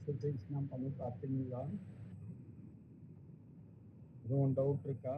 Exercise நான் பண்ணி பார்த்தீங்களா? எதுவும் டவுட் இருக்கா?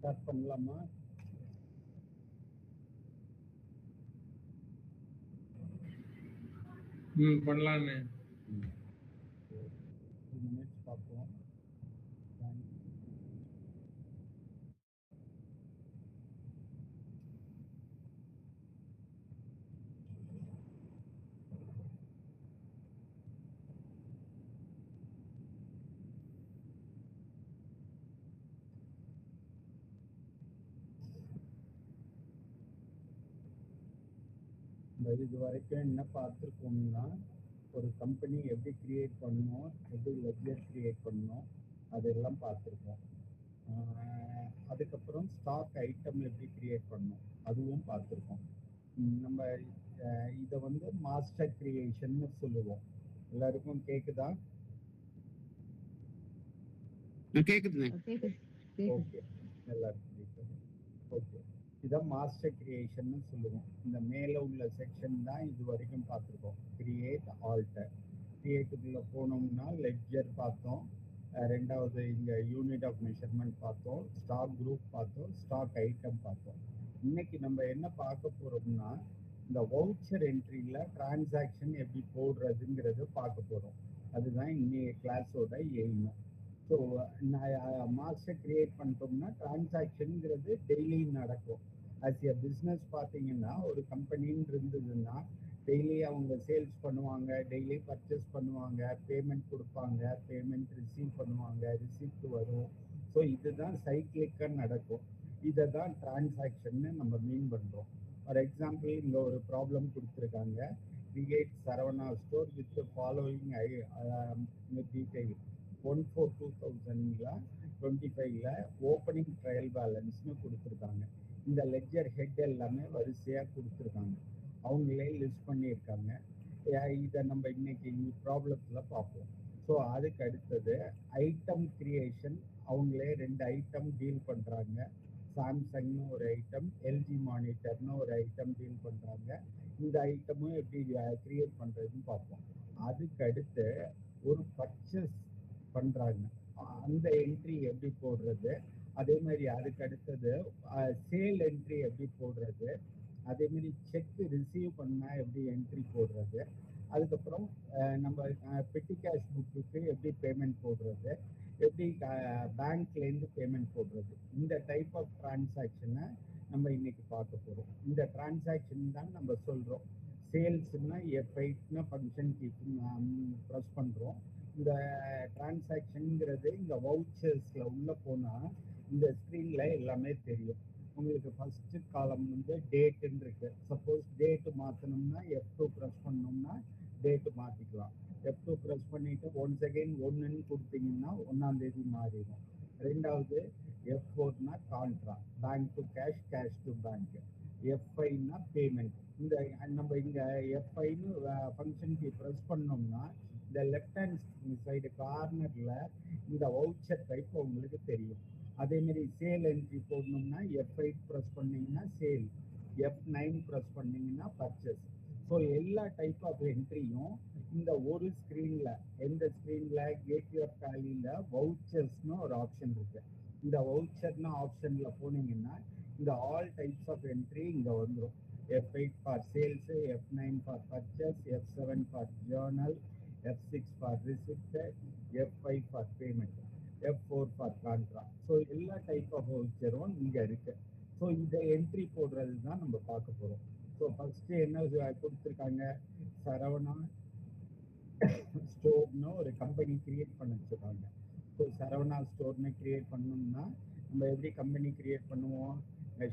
ஸ்டார்ட் பண்ணலாமா? பண்ணலான்னு 2 மினிட்ஸ் பார்ப்போம். இது வரைக்கும் என்ன பார்த்துருக்கோம்னா, ஒரு கம்பெனி எப்படி கிரியேட் பண்ணணும், எப்படி லெட்ஜர் கிரியேட் பண்ணணும், அதெல்லாம் பார்த்துருக்கோம். அதுக்கப்புறம் ஸ்டாக் ஐட்டம் எப்படி கிரியேட் பண்ணணும் அதுவும் பார்த்துருக்கோம். நம்ம இதை வந்து மாஸ்டர் கிரியேஷன்னு சொல்லுவோம். எல்லாருக்கும் கேக்குதா? கேக்குதுங்க. ஓகே, எல்லாருக்கும் கேக்குது. ஓகே, இதான் மாஸ்டர் கிரியேஷன்னு சொல்லுவோம். இந்த மேலே உள்ள செக்ஷன் தான் இது வரைக்கும் பார்த்துருக்கோம். Create, alter. கிரியேட்டுக்குள்ள போனோம்னா லெட்ஜர் பார்த்தோம், ரெண்டாவது இங்கே யூனிட் ஆஃப் மெஷர்மெண்ட் பார்த்தோம், ஸ்டாக் குரூப் பார்த்தோம், ஸ்டாக் ஐட்டம் பார்த்தோம். இன்னைக்கு நம்ம என்ன பார்க்க போறோம்னா, இந்த வவுச்சர் என்ட்ரியில் டிரான்சாக்ஷன் எப்படி போடுறதுங்கிறது பார்க்க போகிறோம். அதுதான் இன்னைய கிளாஸோட எய்ம். ஸோ மாஸ்டர் கிரியேட் பண்ணிட்டோம்னா டிரான்சாக்ஷனுங்கிறது டெய்லி நடக்கும். ஆஸ் எ பிஸ்னஸ் பார்த்தீங்கன்னா, ஒரு கம்பெனின்னு இருந்ததுன்னா டெய்லி அவங்க சேல்ஸ் பண்ணுவாங்க, டெய்லி பர்ச்சேஸ் பண்ணுவாங்க, பேமெண்ட் கொடுப்பாங்க, பேமெண்ட் ரிசீவ் பண்ணுவாங்க, ரிசிப்ட் வரும். ஸோ இதுதான் சைக்கிளிக்காக நடக்கும். இதை தான் டிரான்சாக்ஷன்னு நம்ம மீன் பண்ணுறோம். ஃபார் எக்ஸாம்பிள், இங்கே ஒரு ப்ராப்ளம் கொடுத்துருக்காங்க. Create Saravana store with following detail 1/4/2025 opening trial பேலன்ஸ்னு கொடுத்துருக்காங்க. இந்த லெட்ஜர் ஹெட் எல்லாமே வரிசையாக கொடுத்துருக்காங்க, அவங்களே லிஸ்ட் பண்ணியிருக்காங்க. இதை நம்ம இன்னைக்கு ப்ராப்ளத்தில் பார்ப்போம். ஸோ அதுக்கு அடுத்தது ஐட்டம் கிரியேஷன். அவங்களே 2 ஐட்டம் டீல் பண்ணுறாங்க. சாம்சங்னு ஒரு ஐட்டம், எல்ஜி மானிட்டர்னு ஒரு ஐட்டம் டீல் பண்ணுறாங்க. இந்த ஐட்டமும் எப்படி கிரியேட் பண்ணுறதுன்னு பார்ப்போம். அதுக்கு அடுத்து ஒரு பர்ச்சேஸ் பண்ணுறாங்க, அந்த என்ட்ரி எப்படி போடுறது, அதே மாதிரி அதுக்கு அடுத்தது சேல் என்ட்ரி எப்படி போடுறது, அதே மாதிரி செக் ரிசீவ் பண்ணா எப்படி என்ட்ரி போடுறது, அதுக்கப்புறம் நம்ம பெட்டி கேஷ் புக்குக்கு எப்படி பேமெண்ட் போடுறது, எப்படி பேங்க்லேருந்து பேமெண்ட் போடுறது. இந்த டைப் ஆஃப் டிரான்சாக்ஷனை நம்ம இன்னைக்கு பார்க்க போகிறோம். இந்த டிரான்சாக்ஷன் தான் நம்ம சொல்கிறோம். சேல்ஸ்னா F8னா ஃபங்க்ஷன் கீக்கு ப்ரெஸ் பண்ணுறோம். இந்த டிரான்சாக்ஷனுங்கிறது இந்த வவுச்சர்ஸில் உள்ளே போனால் இந்த ஸ்க்ரீனில் எல்லாமே தெரியும். உங்களுக்கு ஃபஸ்ட்டு காலம் வந்து டேட்டுன்னு இருக்கு. சப்போஸ் டேட்டு மாற்றணும்னா F2 ப்ரெஸ் பண்ணோம்னா டேட்டு மாற்றிக்கலாம். F2 ப்ரெஸ் பண்ணிவிட்டு ஒன்ஸ் அகெயின் 1ன்னு கொடுத்தீங்கன்னா 1ஆம் தேதி மாறிடும். ரெண்டாவது F4னா contra, bank to cash, cash to bank. F5னா பேமெண்ட். இந்த நம்ம இங்கே F5ன்னு ஃபங்க்ஷனுக்கு ப்ரெஸ் பண்ணோம்னா இந்த லெஃப்ட் ஹேண்ட் சைடு கார்னரில் இந்த வவுச்சர் டைப் உங்களுக்கு தெரியும். அதேமாரி சேல் என்ட்ரி போடணும்னா F8 ப்ரெஸ் பண்ணிங்கன்னா சேல், F9 ப்ரெஸ் பண்ணிங்கன்னா பர்ச்சேஸ். ஸோ எல்லா டைப் ஆஃப் என்ட்ரியும் இந்த ஒரு ஸ்க்ரீனில், எந்த ஸ்க்ரீனில் கேட்வே ஆஃப் டேலியில் வவுச்சர்ஸ்னு ஒரு ஆப்ஷன் இருக்குது. இந்த வவுச்சர்னு ஆப்ஷனில் போனீங்கன்னா இந்த ஆல் டைப்ஸ் ஆஃப் என்ட்ரி இங்கே வந்துடும். F8 for sales, F9 for purchase, F7 for journal, F6 for receipt, F5 for payment, F4 for contract. So எல்லா டைப் ஆஃப் வவுச்சரும் இங்கே இருக்கு. ஸோ இதை என்ட்ரி போடுறது தான் நம்ம பார்க்க போகிறோம். ஸோ ஃபர்ஸ்ட் என்ன கொடுத்துருக்காங்க, சரவணா ஸ்டோர்னு ஒரு கம்பெனி கிரியேட் பண்ண வச்சுருக்காங்க. ஸோ சரவணா ஸ்டோர்னு கிரியேட் பண்ணோம்னா நம்ம எப்படி கம்பெனி கிரியேட் பண்ணுவோம்,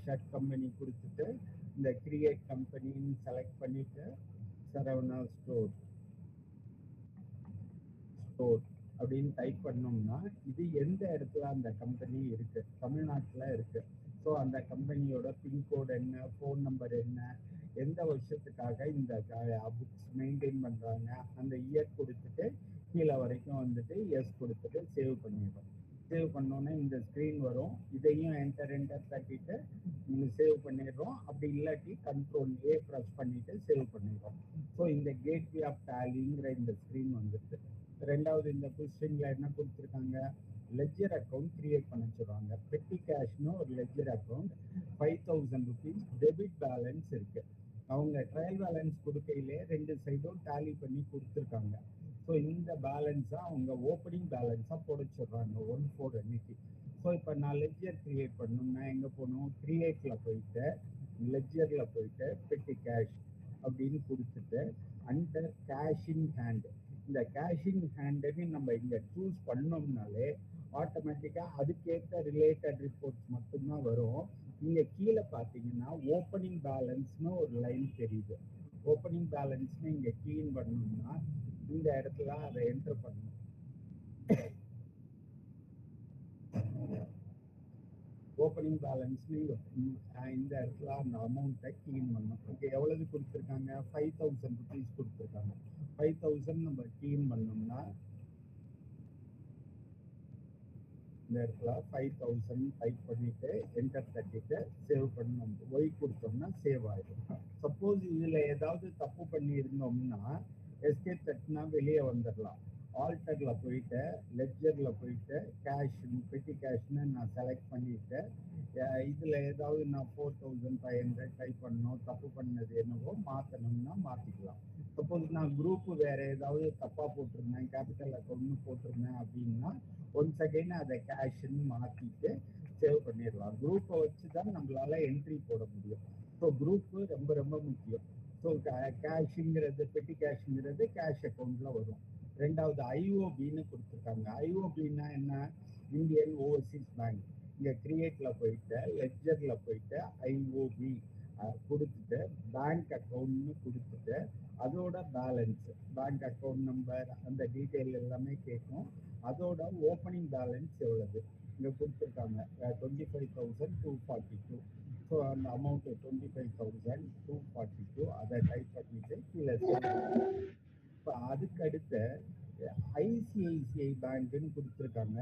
ஷர்ட் கம்பெனி கொடுத்துட்டு இந்த கிரியேட் கம்பெனின்னு செலக்ட் பண்ணிட்டு சரவணா ஸ்டோர் அப்படின்னு டைப் பண்ணோம்னா இது எந்த இடத்துல அந்த கம்பெனி இருக்கு, தமிழ்நாட்டில் இருக்கு. ஸோ அந்த கம்பெனியோட பின்கோடு என்ன, ஃபோன் நம்பர் என்ன, எந்த வருஷத்துக்காக இந்த புக்ஸ் மெயின்டைன் பண்றாங்க, அந்த இயர் கொடுத்துட்டு கீழே வரைக்கும் வந்துட்டு எஸ் கொடுத்துட்டு சேவ் பண்ணிடுறோம். சேவ் பண்ணோன்னே இந்த ஸ்க்ரீன் வரும். இதையும் என்டர் தட்டிட்டு சேவ் பண்ணிடுறோம். அப்படி இல்லாட்டி கண்ட்ரோல் ஏ ப்ரெஸ் பண்ணிட்டு சேவ் பண்ணிடுறோம். ஸோ இந்த கேட்வே ஆஃப் டேலிங்கிற இந்த ஸ்க்ரீன் வந்துட்டு ரெண்டாவது இந்த கொஸ்டின்ல என்ன கொடுத்துருக்காங்க, லெட்ஜர் அக்கௌண்ட் கிரியேட் பண்ண சொல்றாங்க. பெட்டி கேஷ்னு ஒரு ledger account 5000 rupees debit balance இருக்கு. அவங்க ட்ரையல் பேலன்ஸ் கொடுக்கையிலே ரெண்டு சைடும் டேலி பண்ணி கொடுத்துருக்காங்க. ஸோ இந்த பேலன்ஸை அவங்க ஓப்பனிங் பேலன்ஸாக போட சொல்கிறாங்க 1/4 அன்னைக்கு. ஸோ இப்போ நான் லெட்ஜர் கிரியேட் பண்ணணும்னா எங்கே போகணும், கிரியேட்டில் போயிட்டு லெட்ஜரில் போயிட்டு பெட்டி கேஷ் அப்படின்னு கொடுத்துட்டு அண்டர் கேஷிங் ஹேண்ட், இந்த கேஷிங் ஹேண்டுன்னு நம்ம இங்கே சூஸ் பண்ணோம்னாலே ஆட்டோமேட்டிக்காக அதுக்கேற்ற ரிலேட்டட் ரிப்போர்ட்ஸ் மட்டும்தான் வரும். இங்கே கீழே பார்த்தீங்கன்னா ஓப்பனிங் பேலன்ஸ்னு ஒரு லைன் தெரியுது. ஓப்பனிங் பேலன்ஸ்னு இங்கே கிளீன் பண்ணணும்னா இந்த இடத்துல அதை என்டர் பண்ணணும். ஓப்பனிங் பேலன்ஸ்னு இந்த இடத்துல அந்த அமௌண்ட்டை கிளீன் பண்ணணும். ஓகே, எவ்வளவு கொடுத்துருக்காங்க, 5000 rupees கொடுத்துருக்காங்க. 5000 நம்ம கிளீன் பண்ணோம்னா இந்த இடத்துல 5000 டைப் பண்ணிட்டு என்டர் தட்டிட்டு சேவ் பண்ணணும். ஒய் கொடுத்தோம்னா சேவ் ஆயிடும். சப்போஸ் இதுல ஏதாவது தப்பு பண்ணி இருந்தோம்னா எஸ்கேப் தட்டினா வெளியே வந்துடலாம். ஆல்டர்ல போயிட்டு லெட்ஜர்ல போயிட்டு கேஷ் பெட்டி கேஷ்னு நான் செலக்ட் பண்ணிட்டு இதுல ஏதாவது நான் 4500 டைப் பண்ணணும், தப்பு பண்ணது என்னவோ மாற்றணும்னா மாற்றிக்கலாம். சப்போஸ் நான் குரூப் வேற ஏதாவது தப்பா போட்டிருந்தேன், கேபிட்டல் அக்கௌண்ட்னு போட்டிருந்தேன் அப்படின்னா ஒன்ஸ் அகைன் அதை கேஷ்ன்னு மாற்றிட்டு சேவ் பண்ணிடலாம். குரூப்பை வச்சு தான் நம்மளால என்ட்ரி போட முடியும். ஸோ குரூப்பு ரொம்ப ரொம்ப முக்கியம். ஸோ கேஷுங்கிறது பெட்டி கேஷுங்கிறது கேஷ் அக்கௌண்ட்ல வரும். ரெண்டாவது ஐஓபின்னு கொடுத்துருக்காங்க. ஐஓபின்னா என்ன, இந்தியன் ஓவர்சீஸ் பேங்க். இங்கே கிரியேட்ல போயிட்டு லெட்ஜர்ல போயிட்டு ஐஓபி கொடுத்துட்டு பேங்க் அக்கௌண்ட்னு கொடுத்துட்டு அதோட பேலன்ஸ் பேங்க் அக்கௌண்ட் நம்பர் அந்த டீட்டெயில் எல்லாமே கேட்கும். அதோட ஓப்பனிங் பேலன்ஸ் எவ்வளவு இங்கே கொடுத்துருக்காங்க 25,242. ஸோ அந்த அமௌண்ட் 25,242 அதை டைப் பண்ணிட்டு கீழே. இப்போ அதுக்கு அடுத்து ஐசிஐசிஐ பேங்க்னு கொடுத்துருக்காங்க.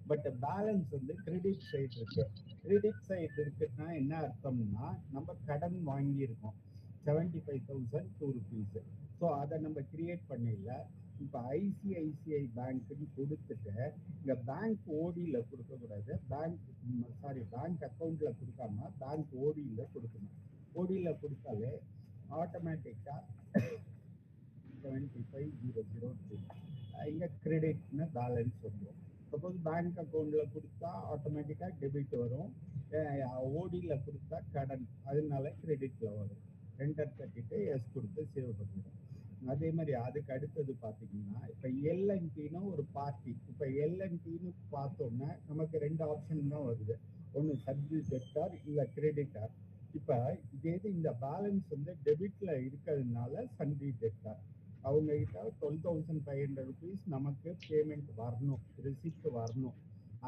பட் பேலன்ஸ் வந்து கிரெடிட் சைடு இருக்கு. கிரெடிட் சைடு இருக்குன்னா என்ன அர்த்தம்னா நம்ம கடன் வாங்கியிருக்கோம் 75,002 rupees. ஸோ அதை நம்ம கிரியேட் பண்ணல. இப்போ ஐசிஐசிஐ பேங்க்னு கொடுத்துட்டு இங்கே பேங்க் ஓடியில் கொடுக்கக்கூடாது, பேங்க் அக்கௌண்ட்டில் கொடுக்காம பேங்க் ஓடியில் கொடுக்கணும். ஓடியில் கொடுத்தாலே ஆட்டோமேட்டிக்காக 75,002 இங்கே கிரெடிட்னு பேலன்ஸ் வந்துடும். சப்போஸ் பேங்க் அக்கௌண்ட்டில் கொடுத்தா ஆட்டோமேட்டிக்காக டெபிட் வரும், ஓடியில் கொடுத்தா கடன், அதனால கிரெடிட்டில் வரும். என்டர் தட்டிட்டு எஸ் கொடுத்து சேவ் பண்ணிடும். அதே மாதிரி அதுக்கு அடுத்தது பார்த்தீங்கன்னா இப்போ எல்என்டின்னு ஒரு பார்ட்டி. இப்போ எல்என்டின்னு பார்த்தோம்னா நமக்கு ரெண்டு ஆப்ஷன் தான் வருது, ஒன்று சர்வீஸ் டெப்டார் இல்லை கிரெடிட்டார். இப்போ இதே இந்த பேலன்ஸ் வந்து டெபிட்ல இருக்கிறதுனால சன்ரி டெப்டார். அவங்க கிட்ட 12,500 rupees நமக்கு பேமெண்ட் வரணும், ரிசிப்ட் வரணும்.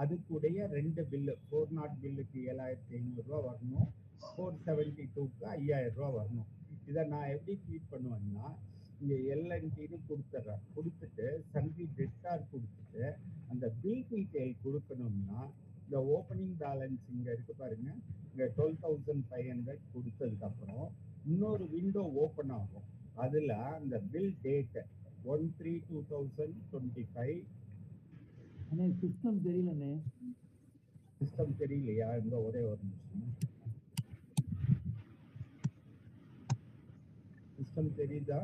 அதுக்குடைய ரெண்டு பில்லு 400 பில்லுக்கு 7,500 வரணும், 472க்கு 5,000 வரணும். இதை நான் எப்படி ட்ரீட் பண்ணுவேன்னா இங்கே எல்என்டின்னு கொடுத்துட்றேன். கொடுத்துட்டு சன்ரி டெப்டார் கொடுத்துட்டு அந்த பில் டீட்டெயில் கொடுக்கணும்னா இந்த ஓப்பனிங் பேலன்ஸ் இங்கே இருக்கு பாருங்க, இங்கே 12,500 கொடுத்ததுக்கப்புறம் இன்னொரு விண்டோ ஓப்பன் ஆகும். அதில் அந்த பில் டேட் 1/3/2025. சிஸ்டம் தெரியலண்ணே. சிஸ்டம் தெரியலையா? இந்த ஒரே ஒரு நிமிஷம். சிஸ்டம் தெரியுதா?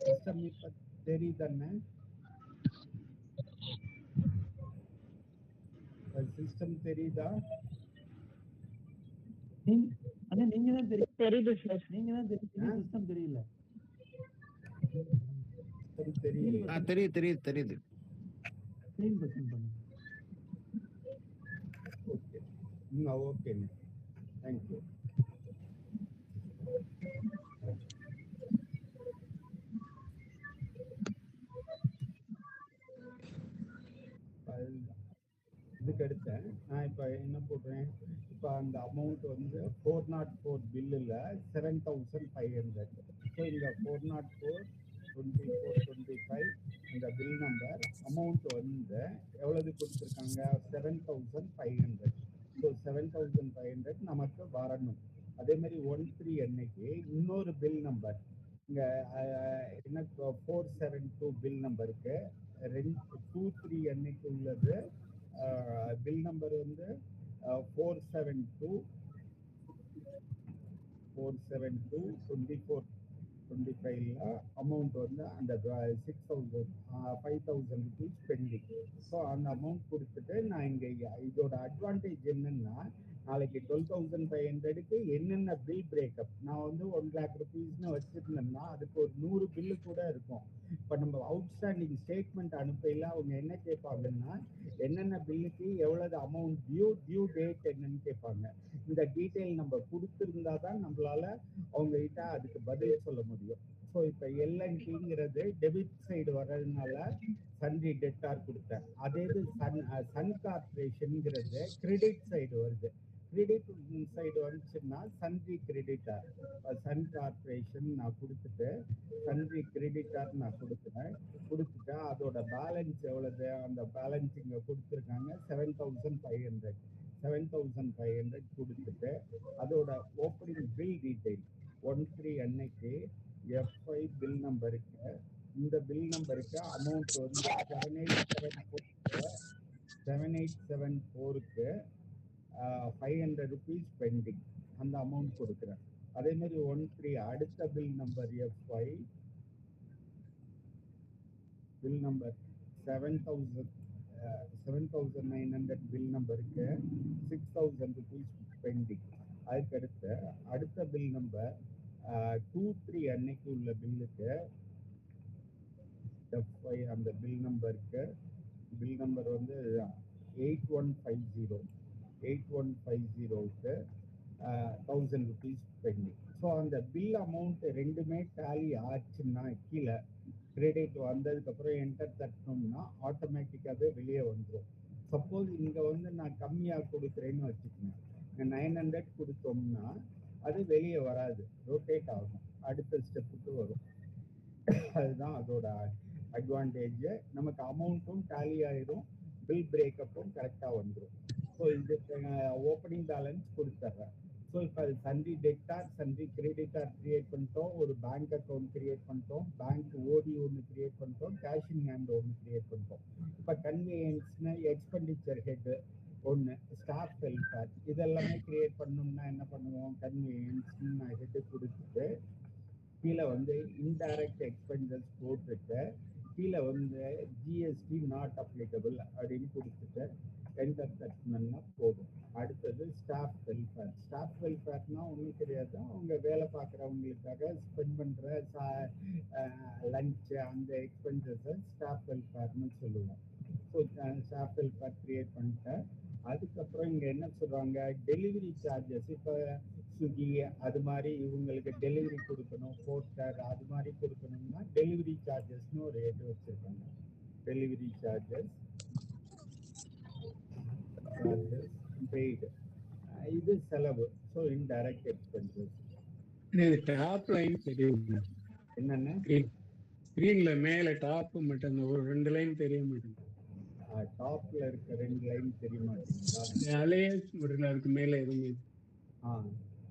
சிஸ்டம் இப்ப தெரியுதானே? சிஸ்டம் தெரியுதா? அண்ணா நீங்க தான் தெரியும், தெரியுது சார். நீங்க தான் தெரியும், சிஸ்டம் தெரியல. சிஸ்டம் தெரியல. தெரியுது. ஸ்கிரீன் பர்சன் பண்ணுங்க. ஓகே, ஓகேங்க, தேங்க்யூ. இதுக்கு அடுத்த நான் இப்போ என்ன போடுறேன், இப்போ அந்த அமௌண்ட் வந்து 404 பில்லில் 7,500. ஸோ இந்த 404 2425 இந்த பில் நம்பர் அமௌண்ட் வந்து எவ்வளவு கொடுத்துருக்காங்க, 7,500. ஸோ 7,500 நமக்கு வரணும். அதே மாதிரி 13 அன்னைக்கு இன்னொரு பில் நம்பர் இங்கே என்ன 472 பில் நம்பருக்கு 23 அன்னைக்கு உள்ளது பில் நம்பர் வந்து 472 2425 அமௌண்ட் வந்து அந்த 5,000 ருபீஸ் பெண்டிங். ஸோ அந்த அமௌண்ட் கொடுத்துட்டு நான் இங்கே இதோட அட்வான்டேஜ் என்னன்னா, நாளைக்கு 12,500க்கு என்னென்ன பில் பிரேக்கப் நான் வந்து 1 lakh ருபீஸ்னு வச்சிருந்தேன்னா அதுக்கு ஒரு 100 பில்லு கூட இருக்கும். இப்போ நம்ம அவுட்ஸ்டாண்டிங் ஸ்டேட்மெண்ட் அனுப்பையில் அவங்க என்ன கேட்பாங்கன்னா, என்னென்ன பில்லுக்கு எவ்வளவு அமௌண்ட் டியூ டேட் என்னன்னு கேட்பாங்க. இந்த டீட்டெயில் நம்ம கொடுத்துருந்தா தான் நம்மளால அவங்க கிட்ட அதுக்கு பதில் சொல்ல முடியும். ஸோ இப்போ எல்என்டிங்கிறது டெபிட் சைடு வர்றதுனால சன்ரி டெட்டார் கொடுத்தேன். அதே இது சன் கார்பரேஷன்ங்கிறது கிரெடிட் சைடு வருது. கிரெடிட் சைடு வந்துச்சுன்னா சன்ரி கிரெடிட்டார். சன் கார்பரேஷன் நான் கொடுத்துட்டு சன்ரி கிரெடிட்டார் நான் கொடுத்துட்டு அதோட பேலன்ஸ் எவ்வளவு, அந்த பேலன்ஸ் இங்கே கொடுத்துருக்காங்க 7,500. 7,500 கொடுத்துட்டு அதோட ஓப்பனிங் பில் டீட்டெயில் 13 அன்னைக்கு F5 பில் நம்பருக்கு இந்த பில் நம்பருக்கு அமௌண்ட் வந்து 7874க்கு 500 ருபீஸ் பெண்டிங், அந்த அமௌண்ட் கொடுக்குறேன். அதே மாதிரி 13 அடுத்த bill number F5 bill number 7,900 bill நம்பருக்கு 6,000 ருபீஸ் பெண்டிங். அதுக்கடுத்து அடுத்த பில் நம்பர் 23 அன்னைக்கு உள்ள பில்லுக்கு F5 அந்த பில் நம்பருக்கு பில் நம்பர் வந்து 8150க்கு 1,000 ருபீஸ் பெண்டிங். ஸோ அந்த பில் அமௌண்ட் ரெண்டுமே டேலி ஆச்சுன்னா கீழே கிரெடிட் வந்ததுக்கப்புறம் என்டர் தட்டணும்னா ஆட்டோமேட்டிக்காகவே வெளியே வந்துடும். சப்போஸ் இங்கே வந்து நான் கம்மியாக கொடுக்குறேன்னு வச்சுக்கோங்க, 900 கொடுத்தோம்னா அது வெளியே வராது, ரொட்டேட் ஆகும், அடுத்த ஸ்டெப்புக்கு வரும். அதுதான் அதோட அட்வான்டேஜ். நமக்கு அமௌண்ட்டும் டேலி ஆயிடும், பில் பிரேக்கப்பும் கரெக்டாக வந்துடும். ஸோ இது ஓப்பனிங் பேலன்ஸ் கொடுத்துட்றேன். ஸோ இப்போ அது sundry debtor sundry creditor create பண்ணிட்டோம், ஒரு பேங்க் அக்கௌண்ட் கிரியேட் பண்ணிட்டோம், பேங்க் ஓடி ஒன்று கிரியேட் பண்ணிட்டோம், கேஷிங் ஹேண்ட் ஒன்று கிரியேட் பண்ணிட்டோம். இப்போ கன்வீனியன்ஸ்னு எக்ஸ்பெண்டிச்சர் ஹெட்டு ஒன்று, ஸ்டாஃப் வெல்ஃபேர் இதெல்லாமே கிரியேட் பண்ணணும்னா என்ன பண்ணுவோம், கன்வீனியன்ஸ்னு நான் ஹெட்டு கொடுத்துட்டு கீழே வந்து இன்டைரக்ட் எக்ஸ்பென்சஸ் போட்டுட்டு கீழே வந்து ஜிஎஸ்டி நாட் அப்ளிகபிள் அப்படின்னு கொடுத்துட்டு என்டர் தட்டினா போதும். அடுத்தது ஸ்டாஃப் வெல்ஃபேர். ஸ்டாஃப் வெல்ஃபேர்னா ஒன்றும் தெரியாது, அவங்க வேலை பார்க்குறவங்களுக்காக ஸ்பெண்ட் பண்ணுற லஞ்சு அந்த எக்ஸ்பென்சஸை ஸ்டாஃப் வெல்ஃபேர்னு சொல்லுவோம். ஸோ ஸ்டாஃப் வெல்ஃபேர் கிரியேட் பண்ணிட்டேன். அதுக்கப்புறம் இங்கே என்ன சொல்கிறாங்க, டெலிவரி சார்ஜஸ். இப்போ ஸ்விக்கி அது மாதிரி இவங்களுக்கு டெலிவரி கொடுக்கணும், போஸ்டர் அது மாதிரி கொடுக்கணும்னா டெலிவரி சார்ஜஸ்னு ஒரு ரேட்டு வச்சுருக்காங்க. டெலிவரி சார்ஜஸ் பெய்டு, இது செலவு. So indirect expenses. Top line தெரியுது என்னென்ன ஸ்கிரீன்ல மேல டாப் மட்டும் அந்த ஒரு 2 லைன் தெரிய மாட்டேங்குது. டாப்ல இருக்க 2 லைன் தெரிய மாட்டேங்குதா? அலையன்ஸ் மட்டும் அதுக்கு மேல எதுவுமே.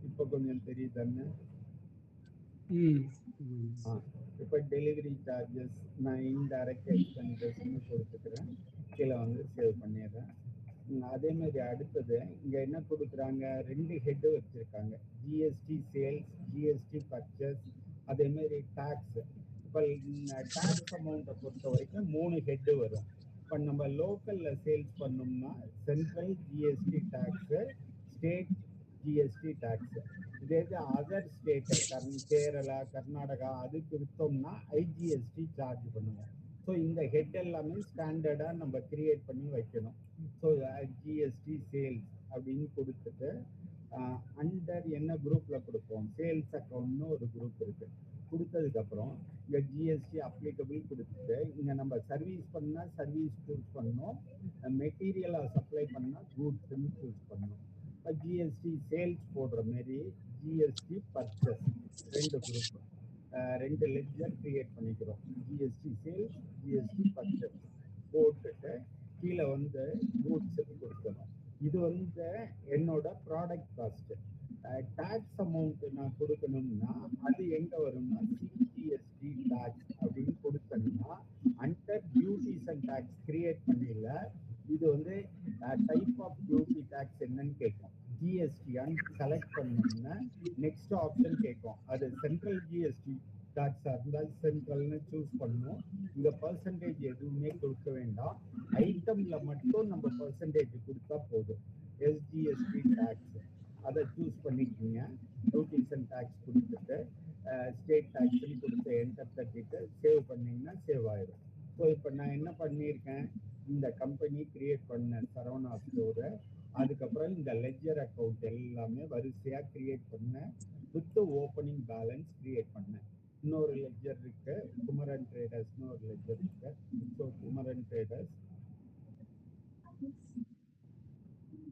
இப்போ கொஞ்சம் தெரியுதானே? ம். இப்போ டெலிவரி சார்ஜஸ் நான் இன்டைரக்ட் எக்ஸ்பென்சஸ்ன்னு கொடுத்துக்கிறேன். கீழே வந்து சேவ் பண்ணிடுறேன். அதே மாதிரி அடுத்தது இங்க என்ன கொடுக்குறாங்க, 2 ஹெட் வச்சிருக்காங்க. ஜிஎஸ்டி சேல்ஸ், ஜிஎஸ்டி பர்ச்சேஸ், அதே மாதிரி டாக்ஸ். இப்போ டாக்ஸ் அமௌண்ட்டை பொறுத்த வரைக்கும் 3 ஹெட் வரும். இப்போ நம்ம லோக்கல்ல சேல்ஸ் பண்ணோம்னா central GST tax, state GST tax. இதே அதர் ஸ்டேட் கேரளா, கர்நாடகா அதுக்கு விற்றோம்னா ஐஜிஎஸ்டி சார்ஜ் பண்ணுவோம். ஸோ இந்த ஹெட் எல்லாமே ஸ்டாண்டர்டாக நம்ம கிரியேட் பண்ணி வைக்கணும். ஸோ ஜிஎஸ்டி சேல்ஸ் அப்படின்னு கொடுத்துட்டு அண்டர் என்ன குரூப்பில் கொடுப்போம், சேல்ஸ் அக்கௌண்ட்னு ஒரு குரூப் இருக்குது. கொடுத்ததுக்கப்புறம் இங்கே ஜிஎஸ்டி அப்ளிகபிள் கொடுத்துட்டு இங்கே நம்ம சர்வீஸ் பண்ணால் சர்வீஸ் சூஸ் பண்ணணும், மெட்டீரியலாக சப்ளை பண்ணால் கூட்ஸ்ன்னு சூஸ் பண்ணணும். இப்போ ஜிஎஸ்டி சேல்ஸ் போடுற மாரி GST purchase 2 group, 2 ledger create பண்ணிக்கிறோம். ஜிஎஸ்டி சேல்ஸ், ஜிஎஸ்டி பர்ச்சேஸ் போட்டுட்டு கீழே வந்து கூட்ஸ்ன்னு கொடுக்கணும். இது வந்து என்னோட ப்ராடக்ட் காஸ்ட். டாக்ஸ் அமௌண்ட் நான் கொடுக்கணும்னா அது எங்க வரும்னா சிஜிஎஸ்டி டாக்ஸ் அப்படின்னு கொடுத்தோம்னா under duties and tax create பண்ணல. இது வந்து டைப் ஆஃப் டியூட்டி டாக்ஸ் என்னன்னு கேட்கும். ஜிஎஸ்டி செலக்ட் பண்ணோம்னா நெக்ஸ்ட் ஆப்ஷன் கேட்கும். அது சென்ட்ரல் ஜிஎஸ்டி டாக்ஸா இருந்தால் சென்ட்ரல்னு சூஸ் பண்ணணும். இந்த பர்சன்டேஜ் எதுவுமே கொடுக்க வேண்டாம், ஐட்டம்ல மட்டும் நம்ம பர்சன்டேஜ் கொடுத்தா போதும். எஸ்ஜிஎஸ்டி டாக்ஸ் அதை சூஸ் பண்ணிக்கிங்க. டியூட்டிஸ் அண்ட் டாக்ஸ் கொடுத்துட்டு ஸ்டேட் டாக்ஸ்ன்னு கொடுத்து என்டர் தட்டிட்டு சேவ் பண்ணிங்கன்னா சேவ் ஆயிடும். ஸோ இப்போ நான் என்ன பண்ணியிருக்கேன், இந்த கம்பெனி கிரியேட் பண்ண சரவணா ஸ்டோரை, அதுக்கப்புறம் இந்த லெட்ஜர் அக்கௌண்ட் எல்லாமே வரிசையாக கிரியேட் பண்ண வித் ஓப்பனிங் பேலன்ஸ் கிரியேட் பண்ணேன். இன்னொரு லெட்ஜர் இருக்கு, குமரன் ட்ரேடர்ஸ்னு ஒரு லெட்ஜர் இருக்கு. ஸோ குமரன் ட்ரேடர்ஸ்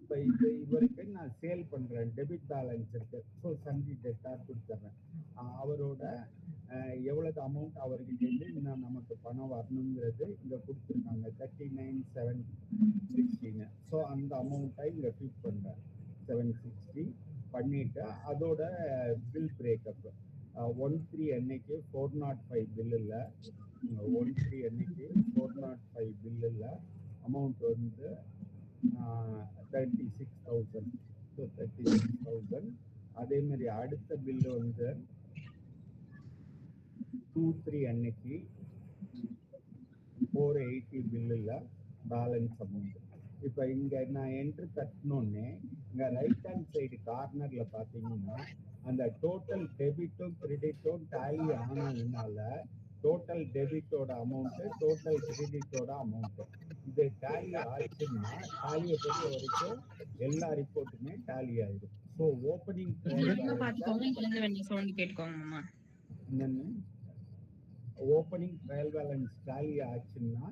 இப்போ இவருக்கு நான் சேல் பண்றேன், டெபிட் பேலன்ஸ் இருக்கு. ஸோ சந்தி டெட்டார் கொடுத்துட்றேன். அவரோட எவ்வளவு அமௌண்ட் அவர்கிட்ட இருந்து இன்னும் நமக்கு பணம் வரணுங்கிறது இங்க கொடுத்துருக்காங்க 39,716. ஸோ அந்த அமௌண்ட்டை இங்க ஃபிட் பண்றேன் 760 பண்ணிட்டு அதோட பில் பிரேக்கப் 13 அன்னைக்கு 405 பில்லில் 13 அன்னைக்கு 405 பில்லில் அமௌண்ட் வந்து 36,000. ஸோ 36,000. அதே மாதிரி அடுத்த பில்லு வந்து 2/3 அன்னைக்கு 480 பில்லில் பேலன்ஸ் அமௌண்ட். இப்போ இங்கே நான் என்ட்ரு தட்டினோடனே இங்கே ரைட் ஹேண்ட் சைடு கார்னரில் பார்த்தீங்கன்னா அந்த டோட்டல் டெபிட்டும் கிரெடிட்டும் டேலி ஆனதுனால டோட்டல் டெபிட்டோட அமௌண்ட்டு, டோட்டல் கிரெடிட்டோட அமௌண்ட்டு இது டேலி ஆச்சுன்னா டேலியை பொறுத்த வரைக்கும் எல்லா ரிப்போர்ட்டுமே டேலி ஆயிடும். ஸோ ஓப்பனிங் என்னன்னு ஓப்பனிங் ட்ரையல் பேலன்ஸ் டேலி ஆச்சுன்னா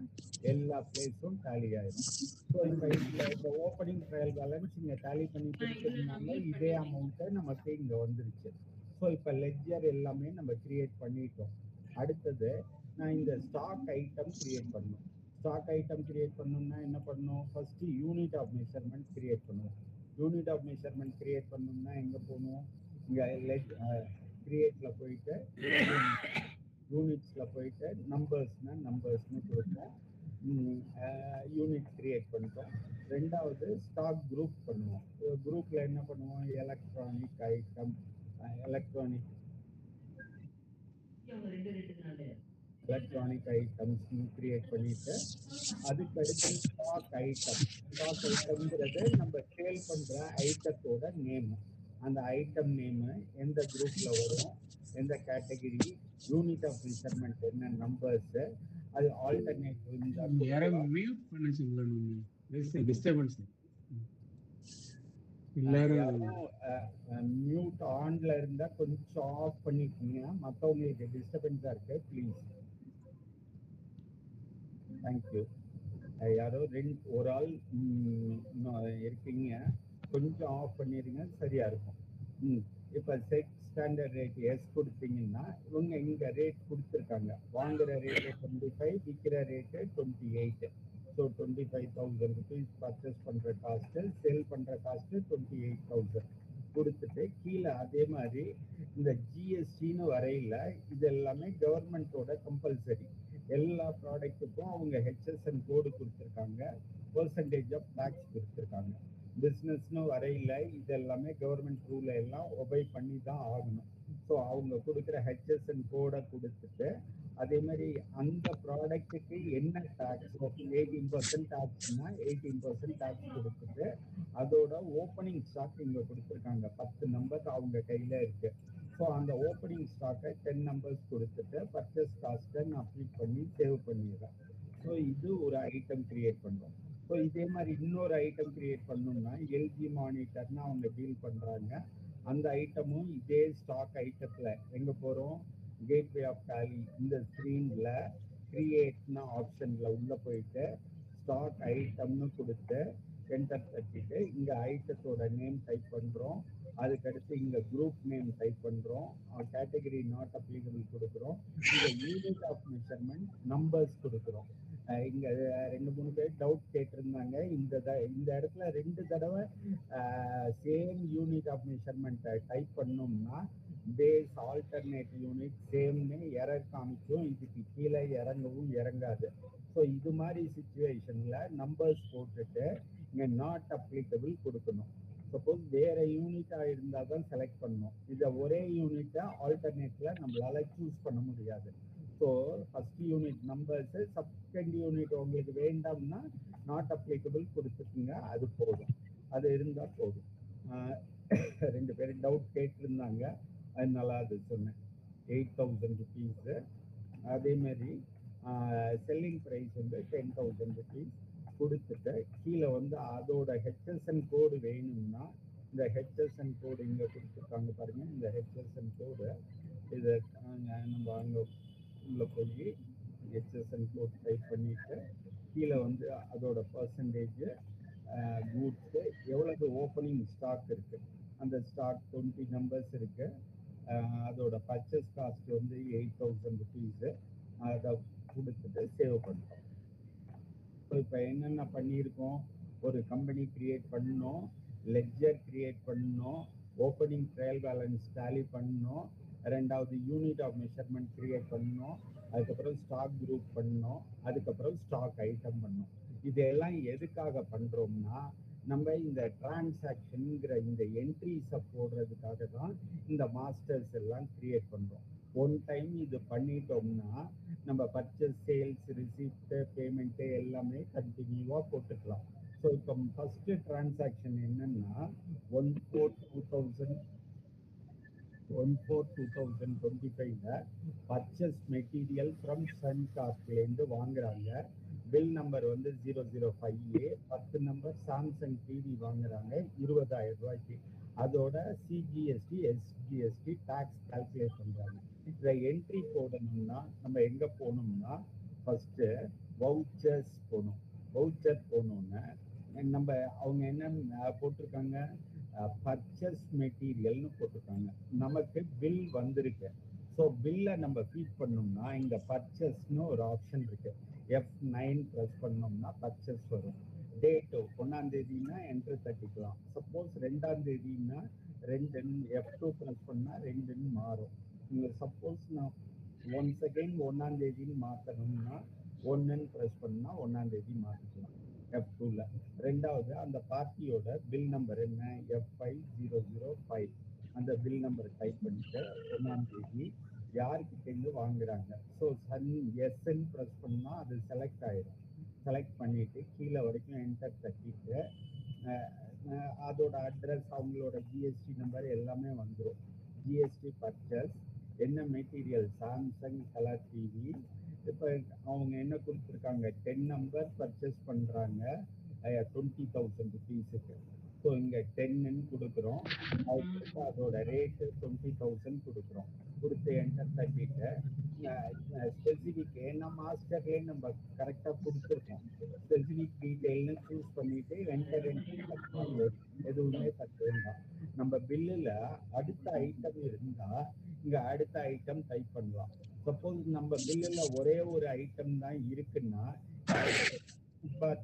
எல்லா பிளேஸும் டேலி ஆயிடும். ஸோ இப்போ இந்த ஓப்பனிங் ட்ரையல் பேலன்ஸ் இங்கே டேலி பண்ணி கொடுத்ததுனால இதே அமௌண்ட்டை நமக்கு இங்கே வந்துருச்சு. ஸோ இப்போ லெட்ஜர் எல்லாமே நம்ம கிரியேட் பண்ணிட்டோம். அடுத்தது நான் இந்த ஸ்டாக் ஐட்டம் கிரியேட் பண்ணணும். ஸ்டாக் ஐட்டம் கிரியேட் பண்ணணும்னா என்ன பண்ணணும், first unit of measurement create பண்ணுவோம். யூனிட் ஆஃப் மெஷர்மெண்ட் கிரியேட் பண்ணணும்னா எங்கே போகணும், இங்கே கிரியேட்ல போயிட்டு யூனிட்ஸ்ல போயிட்டு நம்பர்ஸ்னு கொடுப்போம். யூனிட் கிரியேட் பண்ணிட்டோம். ரெண்டாவது ஸ்டாக் குரூப் பண்ணுவோம். குரூப்ல என்ன பண்ணுவோம், electronic item, electronic items create பண்ணிட்டு அதுக்கு அடுத்து ஸ்டாக் ஐட்டம்ங்கிறது நம்ம சேல் பண்ற ஐட்டத்தோட நேம். அந்த ஐட்டம் நேம் எந்த குரூப்ல வரும், எந்த கேட்டகரி, யூனிட் ஆஃப் மெஷர்மெண்ட் என்ன, நம்பர்ஸ், அது ஆல்டர்னேட்டிவ் மியூட் ஆன்ல இருந்தா கொஞ்சம் ஆஃப் பண்ணிக்கீங்க, மற்றவங்களுக்கு டிஸ்டர்பன்ஸா இருக்கு ப்ளீஸ். தேங்க்யூ. யாரோ ஒரு ஆள் இருக்கீங்க, கொஞ்சம் ஆஃப் பண்ணிடுங்க, சரியா இருக்கும். இப்போ ஸ்டாண்டர்ட் ரேட் எஸ் கொடுத்தீங்கன்னா இவங்க இங்க ரேட் கொடுத்துருக்காங்க. வாங்குற ரேட்டு 25, விற்கிற ரேட்டு 28. ஸோ 25,000 ருபீஸ் பர்ச்சேஸ் பண்ற காஸ்ட், சேல் பண்ற காஸ்ட் 28,000 கொடுத்துட்டு கீழே அதே மாதிரி இந்த ஜிஎஸ்டின்னு வரையில இது எல்லாமே கவர்மெண்டோட கம்பல்சரி. எல்லா ப்ராடக்ட்டுக்கும் அவங்க ஹெச்எஸ்என் கோடு கொடுத்துருக்காங்க, பெர்சன்டேஜ் ஆஃப் டேக்ஸ் கொடுத்துருக்காங்க. பிஸ்னஸ்னு வரையில இது எல்லாமே கவர்மெண்ட் ரூலை எல்லாம் ஒபை பண்ணி தான் ஆகணும். ஸோ அவங்க கொடுக்குற ஹெச்எஸ்என் கோடை கொடுத்துட்டு அதே மாதிரி அந்த ப்ராடக்ட்டுக்கு என்ன டேக்ஸ் 18% டேக்ஸ்னா 18% டேக்ஸ் கொடுத்துட்டு அதோட ஓப்பனிங் ஸ்டாக் இங்கே கொடுத்துருக்காங்க. 10 நம்பர் அவங்க கையில் இருக்கு. ஸோ அந்த ஓப்பனிங் ஸ்டாக்கை 10 நம்பர்ஸ் கொடுத்துட்டு பர்ச்சேஸ் காஸ்ட்டை நான் ஃபில் பண்ணி சேவ் பண்ணிடுறேன். ஸோ இது ஒரு ஐட்டம் கிரியேட் பண்ணுறோம். ஸோ இதே மாதிரி இன்னொரு ஐட்டம் கிரியேட் பண்ணணும்னா எல்ஜி மானிட்டர்னு அவங்க டீல் பண்ணுறாங்க. அந்த ஐட்டமும் இதே ஸ்டாக் ஐட்டத்தில் எங்கே போகிறோம், கேட்வே ஆஃப் டேலி இந்த ஸ்க்ரீனில் கிரியேட்னா ஆப்ஷனில் உள்ளே போயிட்டு ஸ்டாக் ஐட்டம்னு கொடுத்து என்டர் தட்டிட்டு இங்கே ஐட்டத்தோட நேம் டைப் பண்ணுறோம். அதுக்கடுத்து இங்கே குரூப் நேம் டைப் பண்ணுறோம். கேட்டகரி நாட் அப்ளிகபிள் கொடுக்குறோம். இங்கே யூனிட் ஆஃப் மெஷர்மெண்ட் நம்பர்ஸ் கொடுக்குறோம். இங்கே 2-3 பேர் டவுட் கேட்டிருந்தாங்க. இந்த இடத்துல 2 தடவை சேம் யூனிட் ஆஃப் மெஷர்மெண்ட்டை டைப் பண்ணோம்னா பேஸ் ஆல்டர்னேட் யூனிட் சேம்னு எரர் காமிக்கும். இதுக்கு கீழே இறங்கவும் இறங்காது. ஸோ இது மாதிரி சுச்சுவேஷனில் நம்பர்ஸ் போட்டுட்டு இங்கே நாட் அப்ளிகபிள் கொடுக்கணும். சப்போஸ் வேற யூனிட்டாக இருந்தால் தான் செலக்ட் பண்ணணும். இதை ஒரே யூனிட்டை ஆல்டர்னேட்டில் நம்மளால சூஸ் பண்ண முடியாது. So first unit numbers, second unit உங்களுக்கு வேண்டாம்னா நாட் அப்ளிகபிள் கொடுத்துக்குங்க, அது போதும். அது இருந்தால் போதும். 2 பேர் டவுட் கேட்டிருந்தாங்க, அதனால அது சொன்னேன். 8,000 ருபீஸு. அதேமாரி செல்லிங் ப்ரைஸ் வந்து 10,000 ருபீஸ் கொடுத்துட்டு கீழே வந்து அதோட ஹெச்எஸ்என் கோடு வேணும்னா இந்த ஹெச்எஸ்என் கோடு இங்கே கொடுத்துருக்காங்க பாருங்கள். இந்த ஹெச்எஸ்என் கோடு இதை நம்ம அங்கே உள்ளே போய் ஹெச்எஸ்என் கோட் டைப் பண்ணிவிட்டு கீழே வந்து அதோட பர்சன்டேஜ் கூட்ஸு எவ்வளவு ஓப்பனிங் ஸ்டாக் இருக்குது, அந்த ஸ்டாக் 20 நம்பர்ஸ் இருக்குது. அதோட பர்ச்சேஸ் காஸ்ட் வந்து 8,000 ருபீஸு. அதை கொடுத்துட்டு சேவ் பண்ணுறோம். ஸோ இப்போ என்னென்ன பண்ணியிருக்கோம், ஒரு கம்பெனி கிரியேட் பண்ணோம், லெட்ஜர் கிரியேட் பண்ணோம், ஓப்பனிங் ட்ரையல் பேலன்ஸ் டேலி பண்ணோம், 2வது யூனிட் ஆஃப் மெஷர்மெண்ட் கிரியேட் பண்ணோம், அதுக்கப்புறம் ஸ்டாக் குரூப் பண்ணோம், அதுக்கப்புறம் ஸ்டாக் ஐட்டம் பண்ணோம். இதெல்லாம் எதுக்காக பண்ணுறோம்னா நம்ம இந்த டிரான்சாக்ஷனுங்கிற இந்த என்ட்ரிஸை போடுறதுக்காக தான் இந்த மாஸ்டர்ஸ் எல்லாம் கிரியேட் பண்ணுறோம். ஒன் டைம் இது பண்ணிட்டோம்னா நம்ம பர்ச்சேஸ், சேல்ஸ், ரிசிப்ட், பேமெண்ட்டு எல்லாமே கண்டினியூவாக போட்டுக்கலாம். ஸோ இப்போ ஃபஸ்ட்டு டிரான்சாக்ஷன் என்னன்னா 1/4/2025 பர்ச்சேஸ் மெட்டீரியல் ஃப்ரம் சன் கார்ப்லேருந்து வாங்குறாங்க. பில் நம்பர் வந்து 005A. 10 நம்பர் சாம்சங் டிவி வாங்குறாங்க 20,000 ரூபாய்க்கு. அதோட சிஜிஎஸ்டி, எஸ்ஜிஎஸ்டி டேக்ஸ் கால்குலேட் பண்ணுறாங்க. இதை என்ட்ரி போடணும்னா நம்ம எங்கே போகணும்னா ஃபஸ்ட்டு வவுச்சர்ஸ் போகணும். வவுச்சர் போனோன்னே நம்ம அவங்க என்ன போட்டிருக்காங்க, பர்ச்சேஸ் மெட்டீரியல்னு போட்டிருக்காங்க. நமக்கு பில் வந்திருக்கு. ஸோ பில்லை நம்ம ஃபீட் பண்ணோம்னா இங்கே பர்ச்சேஸ்னு ஒரு ஆப்ஷன் இருக்கு. F9 ப்ரெஸ் பண்ணோம்னா பர்ச்சேஸ் வரும். டேட்டு 1ஆம் தேதினா என்ட்ரு தட்டிக்கலாம். சப்போஸ் 2ஆம் தேதினா 2 F2 ப்ரெஸ் பண்ணால் 2ன்னு மாறும். நீங்கள் சப்போஸ் நான் ஒன்ஸ் அகெயின் 1ஆம் தேதின்னு மாற்றணும்னா 1ன்னு ப்ரெஸ் பண்ணால் 1ஆம் தேதி மாற்றிக்கலாம் F2ல. 2வது அந்த பார்ட்டியோட பில் நம்பர் என்ன, F5005. அந்த பில் நம்பரை டைப் பண்ணிட்டு 1ஆம் தேதி யாருக்கிட்டேருந்து வாங்குறாங்க. ஸோ சன் எஸ்ன்னு ப்ரெஸ் பண்ணால் அது செலக்ட் ஆயிடும். செலக்ட் பண்ணிவிட்டு கீழே வரைக்கும் என்டர் தட்டிட்டு அதோட அட்ரஸ், அவங்களோட ஜிஎஸ்டி நம்பர் எல்லாமே வந்துடும். ஜிஎஸ்டி பர்ச்சேஸ், என்ன மெட்டீரியல், சாம்சங் கலர் டிவி. இப்போ அவங்க என்ன கொடுத்துருக்காங்க, 10 நம்பர் பர்ச்சேஸ் பண்ணுறாங்க 20,000 ருபீஸுக்கு. ஸோ இங்கே 10ன்னு கொடுக்குறோம். அதுக்கு அதோட ரேட்டு 20,000 கொடுக்குறோம். கொடுத்து என்டர் தட்டிட்டு ஸ்பெசிஃபிக் ஏன்னா மாஸ்டர்லேயே நம்ம கரெக்டாக கொடுத்துருக்கோம். ஸ்பெசிஃபிக் டீட்டெயில்னு சூஸ் பண்ணிட்டு என்டர் எதுவுமே தக்க வேண்டாம். நம்ம பில்லில் அடுத்த ஐட்டம் இருந்தால் இங்கே அடுத்த ஐட்டம் டைப் பண்ணலாம். சப்போஸ் நம்ம பில்லில் ஒரே ஒரு ஐட்டம் தான் இருக்குன்னா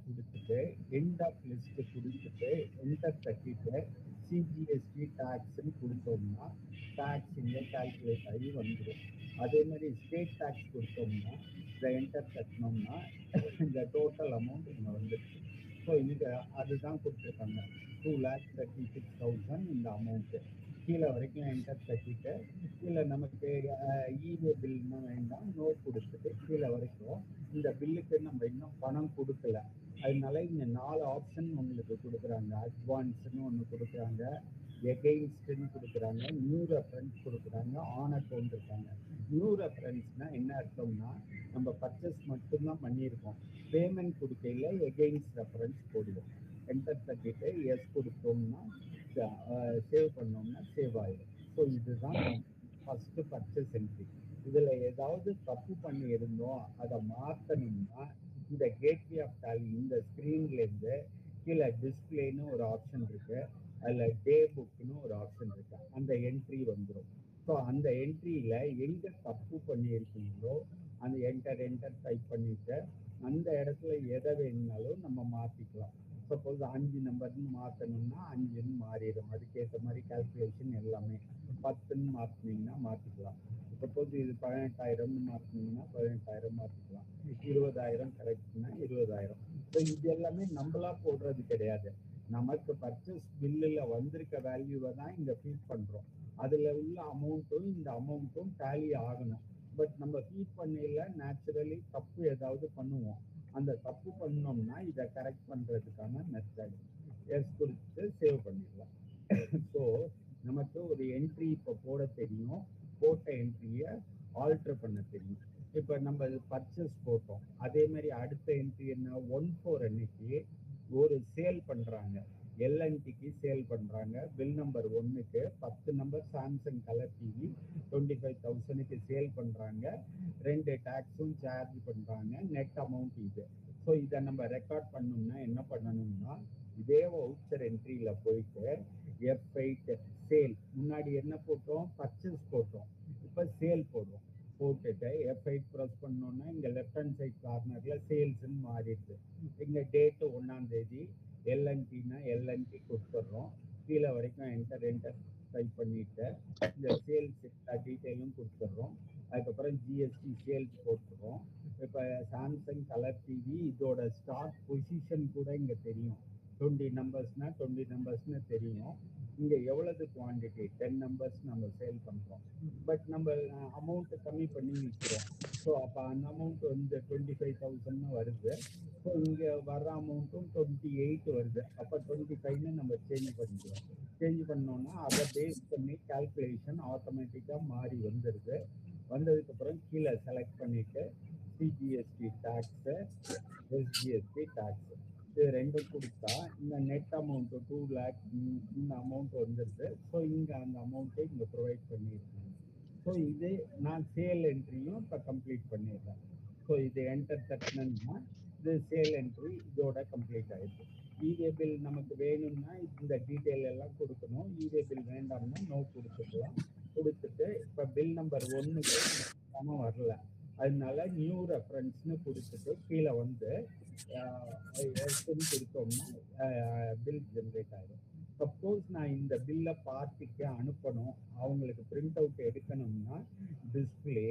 கொடுத்துட்டு எண்ட் ஆஃப் லிஸ்ட் கொடுத்துட்டு என்டர் தட்டிட்டு சிஜிஎஸ்டி டாக்ஸ்ன்னு கொடுத்தோம்னா டாக்ஸ் இங்கே கால்குலேட் ஆகி வந்துடும். அதே மாதிரி ஸ்டேட் டாக்ஸ் கொடுத்தோம்னா இந்த என்டர் தட்டினோம்னா இந்த டோட்டல் அமௌண்ட் இங்கே வந்துடுச்சு. ஸோ இங்கே அதுதான் கொடுத்துருக்காங்க 2,36,000 இந்த அமௌண்ட்டு. கீழே வரைக்கும் என்டர் தட்டிட்டு கீழே நமக்கு இவே பில்னா வேண்டாம் நோ கொடுத்துட்டு கீழே வரைக்கும் இந்த பில்லுக்கு நம்ம இன்னும் பணம் கொடுக்கல. அதனால இங்கே 4 ஆப்ஷன் உங்களுக்கு கொடுக்குறாங்க. அட்வான்ஸ்னு ஒன்று கொடுக்குறாங்க, எகெயின்ஸ்ட்னு கொடுக்குறாங்க, நியூ ரெஃபரன்ஸ் கொடுக்குறாங்க, ஆன் அக்கௌண்ட் இருக்காங்க. நியூ ரெஃபரன்ஸ்னா என்ன அர்த்தம்னா நம்ம பர்ச்சேஸ் மட்டும்தான் பண்ணியிருக்கோம், பேமெண்ட் கொடுக்கையில் எகெயின்ஸ்ட் ரெஃபரன்ஸ் போடுவோம். என்டர் தட்டிட்டு எஸ் கொடுத்தோம்னா சேவ் பண்ணோம்னா சேவ் ஆயிடும். ஸோ இதுதான் ஃபஸ்ட்டு பர்ச்சேஸ் என்ட்ரி. இதில் ஏதாவது தப்பு பண்ணியிருந்தோம் அதை மாற்றணும்னா இந்த கேட்வே ஆஃப் டாலி இந்த ஸ்க்ரீன்லேருந்து கீழே டிஸ்பிளேன்னு ஒரு ஆப்ஷன் இருக்குது, அதில் டே புக்குன்னு ஒரு ஆப்ஷன் இருக்குது, அந்த என்ட்ரி வந்துடும். ஸோ அந்த என்ட்ரியில் எங்கே தப்பு பண்ணியிருக்கீங்களோ அந்த என்டர் டைப் பண்ணிவிட்டு அந்த இடத்துல எதை வேணுனாலும் நம்ம மாற்றிக்கலாம். சப்போஸ் 5 நம்பர்னு மாற்றணும்னா 5ன்னு மாறிடும். அதுக்கேற்ற மாதிரி கால்குலேஷன் எல்லாமே 10ன்னு மாற்றினீங்கன்னா மாற்றிக்கலாம். சப்போஸ் இது 18,000ன்னு மாற்றினீங்கன்னா 18,000 மாற்றிக்கலாம். 20,000 கரெக்ட்னா 20,000. ஸோ இது எல்லாமே நம்மளா போடுறது கிடையாது. நமக்கு பர்ச்சேஸ் பில்லில் வந்திருக்க வேல்யூவை தான் இங்கே ஃபீட் பண்ணுறோம். அதில் உள்ள அமௌண்ட்டும் இந்த அமௌண்ட்டும் டேலி ஆகணும். பட் நம்ம ஃபீட் பண்ணையில் நேச்சுரலி தப்பு ஏதாவது பண்ணுவோம். அந்த தப்பு பண்ணோம்னா இதை கரெக்ட் பண்ணுறதுக்கான மெத்தட் எஸ் கொடுத்து சேவ் பண்ணிடலாம். ஸோ நமக்கு ஒரு என்ட்ரி இப்போ போட தெரியும், போட்ட என்ட்ரியை ஆல்ட்ரு பண்ண தெரியும். இப்போ நம்ம பர்ச்சேஸ் போட்டோம், அதே மாதிரி அடுத்த என்ட்ரி என்ன 1/4 அன்னைக்கு ஒரு சேல் பண்ணுறாங்க, எல்என்டிக்கு சேல் பண்ணுறாங்க. பில் நம்பர் 1க்கு 10 நம்பர் சாம்சங் கலர் டிவி 25,000க்கு சேல் பண்ணுறாங்க. 2 டேக்ஸும் சார்ஜ் பண்ணுறாங்க. நெட் அமௌண்ட் இது. ஸோ இதை நம்ம ரெக்கார்ட் பண்ணோம்னா என்ன பண்ணணும்னா இதே வவுச்சர் என்ட்ரியில் போயிட்டு F8 சேல், முன்னாடி என்ன போட்டோம் பர்ச்சேஸ் போட்டோம், இப்போ சேல் போடுவோம். போட்டுட்டு F8 ப்ரெஸ் பண்ணோன்னா இங்கே லெஃப்ட் ஹேண்ட் சைட் கார்னரில் சேல்ஸ்ன்னு மாறிடுது. இங்கே டேட்டு 1ஆம் தேதி, எல்என்டினா எல்என்டி கொடுத்துட்றோம். கீழே வரைக்கும் என்டர் டைப் பண்ணிவிட்டு இந்த சேல்ஸ் டீட்டெயிலும் கொடுத்துட்றோம். அதுக்கப்புறம் ஜிஎஸ்டி சேல்ஸ் போட்டுருவோம். இப்போ சாம்சங் கலர் டிவி இதோட ஸ்டாக் பொசிஷன் கூட இங்கே தெரியும். 20 நம்பர்ஸ்னா 20 நம்பர்ஸ்னு தெரியும். இங்கே எவ்வளவு குவான்டிட்டி 10 நம்பர்ஸ் நம்ம சேல் பண்ணுறோம். பட் நம்ம அமௌண்ட்டு கம்மி பண்ணி விற்கிறோம். ஸோ அப்போ அந்த அமௌண்ட் வந்து 25,000 வருது. ஸோ இங்கே வர்ற அமௌண்ட்டும் 28 வருது. அப்போ 25ன்னு நம்ம சேஞ்ச் பண்ணிக்கிறோம். சேஞ்ச் பண்ணோன்னா அதை பேஸ் பண்ணி கால்குலேஷன் ஆட்டோமேட்டிக்காக மாறி வந்துடுது. வந்ததுக்கப்புறம் கீழே செலக்ட் பண்ணிவிட்டு சிஜிஎஸ்டி டேக்ஸு, எஸ்ஜிஎஸ்டி டேக்ஸு இது ரெண்டும் கொடுத்தா இந்த நெட் அமௌண்ட்டு 2 lakh இந்த அமௌண்ட் வந்துடுது. ஸோ இங்கே அந்த அமௌண்ட்டை இங்கே ப்ரொவைட் பண்ணியிருக்காங்க. ஸோ இது நான் சேல் என்ட்ரியும் இப்போ கம்ப்ளீட் பண்ணிடுறேன். ஸோ இது என்டர் தட்டினோம்னா இது சேல் என்ட்ரி இதோட கம்ப்ளீட் ஆகிடுது. இவே பில் நமக்கு வேணும்னா இந்த டீட்டெயில் எல்லாம் கொடுக்கணும். இவே பில் வேண்டாம்னா நோ கொடுத்துக்கலாம். கொடுத்துட்டு இப்போ பில் நம்பர் 1க்கு பணம் வரல, அதனால நியூ ரெஃபரன்ஸ்னு கொடுத்துட்டு கீழே வந்து கொடுத்தோம்னா பில் ஜென்ரேட் ஆகிடும். சப்போஸ் நான் இந்த பில்லை பார்ட்டிக்கு அனுப்பணும், அவங்களுக்கு பிரிண்ட் அவுட் எடுக்கணும்னா டிஸ்பிளே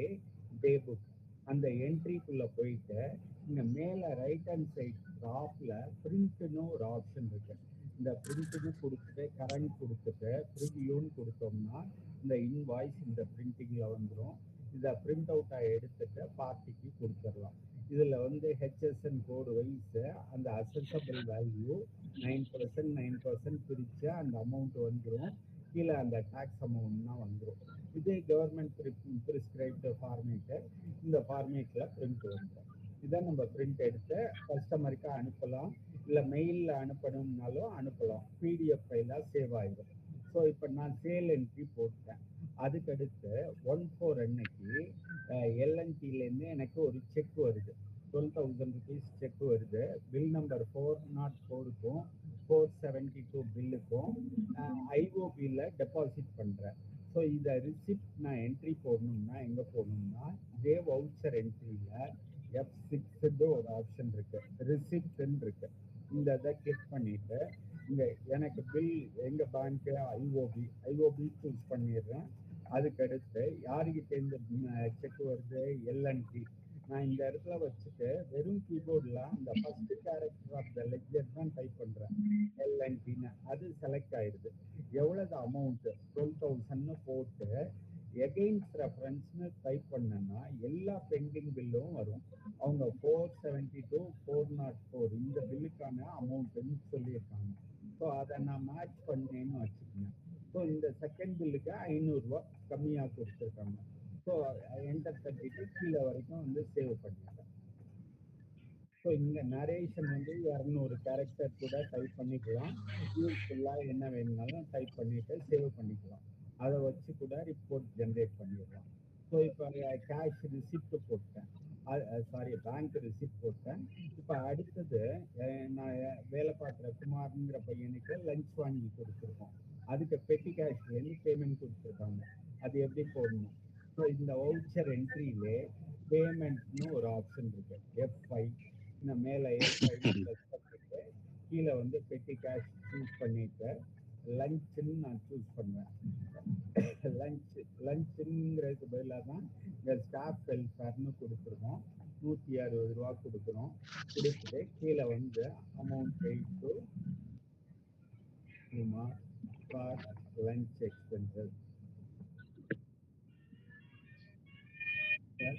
டே புக் அந்த என்ட்ரிக்குள்ளே போயிட்டு இங்கே மேலே ரைட் ஹேண்ட் சைட் டாப்பில் பிரிண்ட்டுன்னு ஒரு ஆப்ஷன் இருக்கு. இந்த பிரிண்ட்டுன்னு கொடுத்துட்டு கரண்ட் கொடுத்துட்டு ப்ரிவியூன்னு கொடுத்தோம்னா இந்த இன்வாய்ஸ் இந்த பிரிண்டிங்கில் வந்துடும். இதை பிரிண்ட் அவுட்டாக எடுத்துட்டு பார்ட்டிக்கு கொடுத்துடலாம். இதில் வந்து ஹெச்எஸ்என் கோடு வைஸு அந்த அசெசபிள் வேல்யூ 9% பிரித்து அந்த அமௌண்ட் வந்துடும். கீழே அந்த டேக்ஸ் அமௌண்ட்னா வந்துடும். இதே கவர்மெண்ட் ப்ரிஸ்கிரைப்டு ஃபார்மேட்டு இந்த ஃபார்மேட்டில் பிரிண்ட் வந்துடும். இதை நம்ம பிரிண்ட் எடுத்து கஸ்டமருக்கு அனுப்பலாம், இல்லை மெயிலில் அனுப்பணும்னாலும் அனுப்பலாம். பிடிஎஃப் ஃபைலாக சேவ் ஆகிடும். ஸோ இப்போ நான் சேல் என்ட்ரி போட்டேன். அதுக்கடுத்து 1/4 அன்னைக்கு எல்என்டிலேருந்து எனக்கு ஒரு செக் வருது, 12,000 ருபீஸ் செக் வருது. பில் நம்பர் 404க்கும் 472 பில்லுக்கும் ஐஓபியில் டெபாசிட் பண்ணுறேன். ஸோ இதை ரிசிப்ட் நான் என்ட்ரி போடணும்னா எங்கே போடணும்னா இதே வவுச்சர் என்ட்ரியில் F6 ஒரு ஆப்ஷன் இருக்கு, ரிசிப்ட்னு இருக்கு. இந்த இதை கிளிக் பண்ணிட்டு இங்க எனக்கு பில் எங்க பேங்க் ஐஓபி சூஸ் பண்ணிடுறேன். அதுக்கடுத்து யாருக்கிட்ட இந்த செக் வருது, எல்என்டி. நான் இந்த இடத்துல வச்சுட்டு வெறும் கீபோர்டில் அந்த first character of the ledger தான் டைப் பண்ணுறேன், எல்என்டின்னு. அது செலக்ட் ஆயிடுது. எவ்வளவு அமௌண்ட்டு 12,000 போட்டு எகெயின்ஸ்ட் ரெஃபரன்ஸ்னு டைப் பண்ணேன்னா எல்லா பெண்டிங் பில்லும் வரும். அவங்க 472 404 இந்த பில்லுக்கான அமௌண்ட்டுன்னு சொல்லியிருக்காங்க. ஸோ அதை நான் மேட்ச் பண்ணேன்னு வச்சுக்கோங்க. ஸோ இந்த செகண்ட் பில்லுக்கு 500 ரூபா கம்மியாக கொடுத்துருக்காங்க. ஸோ என்டர் தட்டிட்டு கீழே வரைக்கும் வந்து சேவ் பண்ணிட்டேன். ஸோ இங்கே நரேஷன் வந்து 200 கேரக்டர் கூட டைப் பண்ணிக்கலாம். யூஸ்ஃபுல்லாக என்ன வேணுனாலும் டைப் பண்ணிட்டு சேவ் பண்ணிக்கலாம். அதை வச்சு கூட ரிப்போர்ட் ஜென்ரேட் பண்ணிடலாம். ஸோ இப்போ கேஷ் ரிசிப்ட் போட்டேன், சாரி பேங்க் ரிசிப்ட் போட்டேன். இப்போ அடுத்தது நான் வேலை பார்க்குற குமார்ங்கிற பையனுக்கு லஞ்ச் வாங்கி கொடுத்துருக்கோம். அதுக்கு பெட்டி கேஷ்லேருந்து பேமெண்ட் கொடுத்துருக்காங்க. அது எப்படி போடணும்? ஸோ இந்த வவுச்சர் என்ட்ரியிலே பேமெண்ட்னு ஒரு ஆப்ஷன் இருக்கு, F5. இந்த மேலே F5 ப்ளஸ் பண்ணிட்டு கீழே வந்து பெட்டி கேஷ் சூஸ் பண்ணிட்டு லஞ்சுன்னு நான் சூஸ் பண்ணுவேன். லஞ்சுங்கிறதுக்கு பதிலாக தான் இந்த ஸ்டாஃப் வெல்ஃபேர்னு கொடுத்துருக்கோம். 160 ரூபா கொடுக்குறோம். கொடுத்துட்டு கீழே வந்து amount paid to for lunch expenses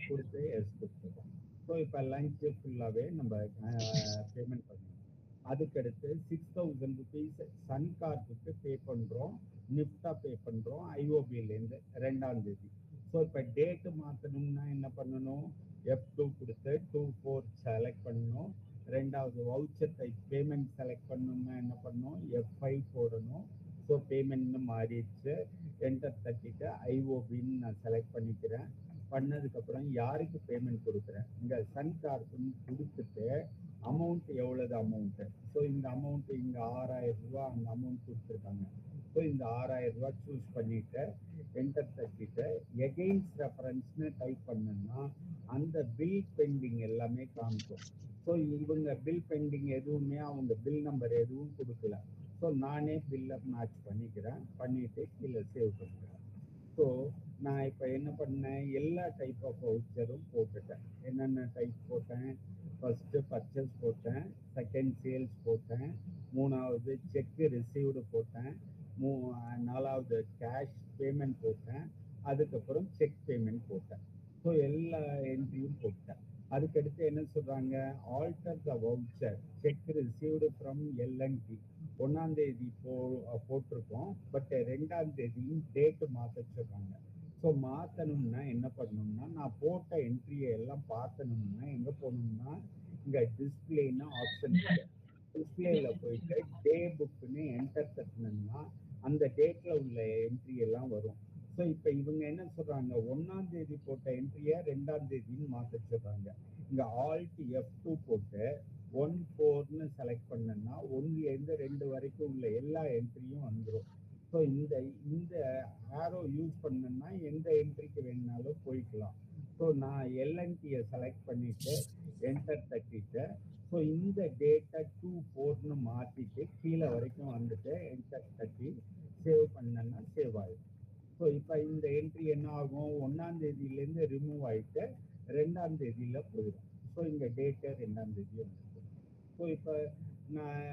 கொடுத்து எஸ் கொடுத்துருக்கோம். ஸோ இப்போ லஞ்சு ஃபுல்லாகவே நம்ம பேமெண்ட் பண்ணுவோம். அதுக்கடுத்து 6,000 ருபீஸ் சன்கார்ப்புக்கு பே பண்ணுறோம், நிஃப்டா பே பண்ணுறோம் ஐஓபியிலேருந்து 2ஆம் தேதி. ஸோ இப்போ டேட்டு மாற்றணும்னா என்ன பண்ணணும்? F2 கொடுத்து 24 செலக்ட் பண்ணணும். ரெண்டாவது வவுச்சர் டைப் பேமெண்ட் செலக்ட் பண்ணணும்னா என்ன பண்ணணும்? F5 போடணும். ஸோ பேமெண்ட்னு மாறிடுச்சு. என்டர் தட்டிட்டு ஐஓபின்னு நான் செலக்ட் பண்ணிக்கிறேன். பண்ணதுக்கப்புறம் யாருக்கு பேமெண்ட் கொடுக்குறேன், இங்கே சன்கார்ப்புன்னு கொடுத்துட்டு அமௌண்ட் எவ்வளவு அமௌண்ட்டு. ஸோ இந்த அமௌண்ட்டு இங்கே 6,000 ரூபா அந்த அமௌண்ட் கொடுத்துருக்காங்க. ஸோ இந்த 6,000 ரூபா சூஸ் பண்ணிட்டு என்டர் தட்டிட்டு எகெயின்ஸ்ட் ரெஃபரன்ஸ்னு டைப் பண்ணேன்னா அந்த பில் பெண்டிங் எல்லாமே காமிக்கும். ஸோ இவங்க பில் பெண்டிங் எதுவுமே அவங்க பில் நம்பர் எதுவும் கொடுக்கல. ஸோ நானே பில்லை மேட்ச் பண்ணிக்கிறேன், பண்ணிட்டு கீழே சேவ் பண்ணிக்கிறேன். ஸோ நான் இப்போ என்ன பண்ணேன், எல்லா டைப் ஆஃப் வவுச்சரும் போட்டுட்டேன். என்னென்ன டைப் போட்டேன்? ஃபர்ஸ்ட் பர்ச்சேஸ் போட்டேன், செகண்ட் சேல்ஸ் போட்டேன், மூணாவது செக் ரிசீவ்டு போட்டேன், நாலாவது கேஷ் பேமெண்ட் போட்டேன், அதுக்கப்புறம் செக் பேமெண்ட் போட்டேன். ஸோ எல்லா என்ட்ரியும் போட்டேன். அதுக்கடுத்து என்ன சொல்றாங்க, alter the voucher cheque received from LNT. 1ஆம் தேதி போட்டிருக்கோம், பட் 2ஆம் தேதியும் டேட்டு மாற்ற சொல்றாங்க. ஸோ மாற்றணும்னா என்ன பண்ணணும்னா நான் போட்ட என்ட்ரியை எல்லாம் பார்த்தணும்னா எங்கே போகணும்னா இங்கே டிஸ்பிளேன்னு ஆப்ஷன் இருக்கு. டிஸ்பிளேல போயிட்டு டே புக்குன்னு என்டர் தட்டினோம்னா அந்த டேட்டில் உள்ள என்ட்ரி எல்லாம் வரும். ஸோ இப்போ இவங்க என்ன சொல்கிறாங்க, 1ஆம் தேதி போட்ட என்ட்ரியை 2ஆம் தேதின்னு மாற்ற சொல்கிறாங்க. இங்கே ஆல்ட் F2 போட்டு 1-4ன்னு செலக்ட் பண்ணேன்னா 1லேருந்து 2 வரைக்கும் உள்ள எல்லா என்ட்ரியும் வந்துடும். ஸோ இந்த ஆரோ யூஸ் பண்ணேன்னா எந்த என்ட்ரிக்கு வேணுனாலும் போய்க்கலாம். ஸோ நான் எல்என்டியை செலக்ட் பண்ணிட்டு என்டர் தட்டிட்டு ஸோ இந்த டேட்டை 2-4ன்னு மாற்றிட்டு கீழே வரைக்கும் வந்துட்டு என்டர் தட்டி சேவ் பண்ணேன்னா சேவ் ஆகிடும். ஸோ இப்போ இந்த என்ட்ரி என்ன ஆகும், 1ஆம் தேதியிலேருந்து ரிமூவ் ஆகிட்டு 2ஆம் தேதியில் போயிடும். ஸோ இந்த டேட்டை 2ஆம் தேதி வந்துடும். ஸோ இப்போ நான்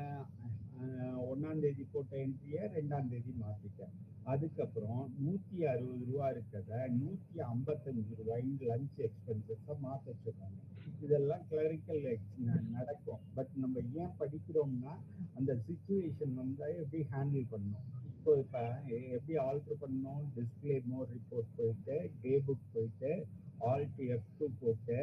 1ஆம் தேதி போட்ட என்ட்ரியை 2ஆம் தேதி மாற்றிட்டேன். அதுக்கப்புறம் 160 ரூபா இருக்கிறத 155 ரூபாய்க்கு லஞ்ச் எக்ஸ்பென்சஸை மாற்ற சொல்றாங்க. இதெல்லாம் கிளரிக்கல் நடக்கும். பட் நம்ம ஏன் படிக்கிறோம்னா அந்த சிச்சுவேஷன் வந்து எப்படி ஹேண்டில் பண்ணணும். ஸோ இப்போ எப்படி ஆல்டர் பண்ணணும், டிஸ்பிளே மோர் ரிப்போர்ட் போயிட்டு டே புக் போயிட்டு ஆல்ட் F2 போட்டு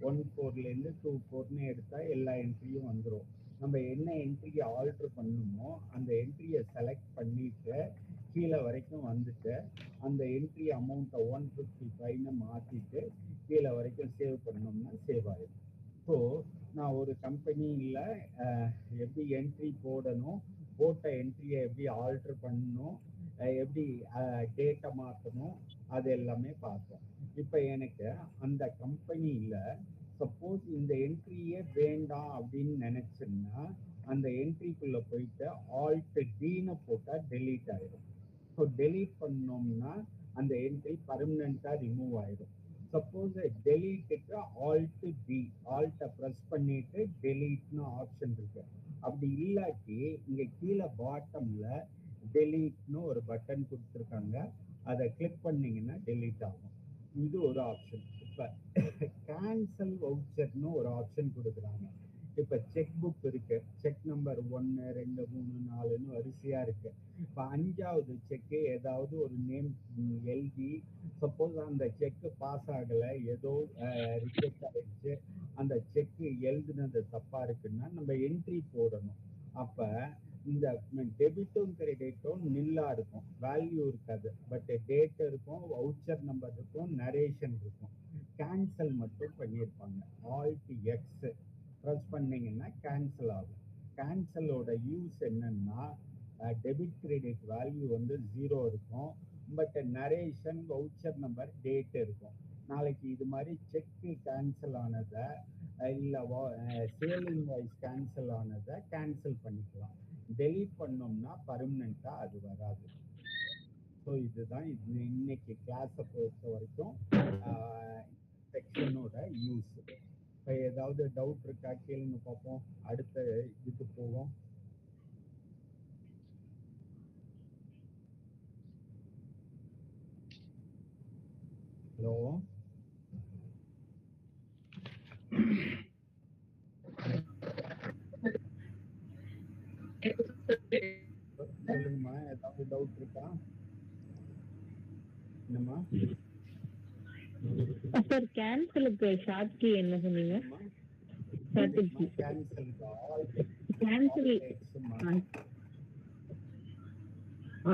1-4லேருந்து 2-4ன்னு எடுத்தால் எல்லா என்ட்ரியும் வந்துடும். நம்ம என்ன என்ட்ரியை ஆல்டர் பண்ணணுமோ அந்த என்ட்ரியை செலக்ட் பண்ணிட்டு கீழே வரைக்கும் வந்துட்டு அந்த என்ட்ரி அமௌண்ட்டை 155ன்னு மாற்றிட்டு கீழே வரைக்கும் சேவ் பண்ணோம்னா சேவ் ஆயிடும். ஸோ நான் ஒரு கம்பெனியில் எப்படி என்ட்ரி போடணும், போட்ட என்ட்ரியை எப்படி ஆல்ட்ரு பண்ணணும், எப்படி டேட்டை மாற்றணும், அது எல்லாமே பார்த்தோம். இப்போ எனக்கு அந்த கம்பெனியில் சப்போஸ் இந்த என்ட்ரியே வேண்டாம் அப்படின்னு நினைச்சேன்னா அந்த என்ட்ரிக்குள்ள போயிட்டு ஆல்ட் டீன்னு போட்டால் டெலீட் ஆயிடும். ஸோ டெலீட் பண்ணோம்னா அந்த என்ட்ரி பர்மனண்டா ரிமூவ் ஆயிடும். சப்போஸ் டெலீட்டுக்கு ஆல்ட் டி, ஆல்ட்டை ப்ரெஸ் பண்ணிட்டு டெலீட்னு ஆப்ஷன் இருக்கு. அப்படி இல்லாட்டி இங்க கீழே பாட்டம்ல டெலீட்னு ஒரு பட்டன் கொடுத்துருக்காங்க, அதை கிளிக் பண்ணீங்கன்னா டெலீட் ஆகும். இது ஒரு ஆப்ஷன். இப்ப கேன்சல் வவுச்சர்னு ஒரு ஆப்ஷன் கொடுக்குறாங்க. இப்ப செக் புக் இருக்கு, செக் நம்பர் 1 2 3 4ன்னு வரிசையா இருக்கு. இப்ப 5வது செக்கு ஏதாவது ஒரு நேம் எழுதி சப்போஸ் அந்த செக்கு பாஸ் ஆகல, ஏதோ ரிஜெக்ட் ஆயிடுச்சு, அந்த செக்கு எழுதுனது தப்பா இருக்குன்னா நம்ம என்ட்ரி போடணும். அப்ப இந்த டெபிட்டும் கிரெடிட்டும் நில்லா இருக்கும், வேல்யூ இருக்காது. பட் டேட் இருக்கும், வவுச்சர் நம்பர் இருக்கும், நரேஷன் இருக்கும். கேன்சல் மட்டும் பண்ணியிருப்பாங்க. ஆல்ட் எக்ஸ் ப்ரெஸ் பண்ணீங்கன்னா கேன்சல் ஆகும். கேன்சலோட யூஸ் என்னன்னா டெபிட் கிரெடிட் வேல்யூ வந்து 0 இருக்கும், but narration voucher number date இருக்கும். நாளைக்கு இது மாதிரி செக்கு கேன்சல் ஆனதை இல்லை சேலிங் வைஸ் கேன்சல் ஆனதை கேன்சல் பண்ணிக்கலாம். டெலீட் பண்ணோம்னா பர்மனண்டா அது வராது. ஸோ இதுதான் இது இன்னைக்கு கிளாஸை பொறுத்த வரைக்கும் செக்ஷனோட யூஸ். இப்போ ஏதாவது டவுட் இருக்கா கேளுங்க பார்ப்போம், அடுத்த இதுக்கு போவோம். ஹலோ சொல்லுங்கம்மா, ஏதாவது டவுட் இருக்கா? என்னம்மா சார் கேன்சலுக்கு ஷார்ட் கீ என்ன சொன்னீங்க? Cancel cancel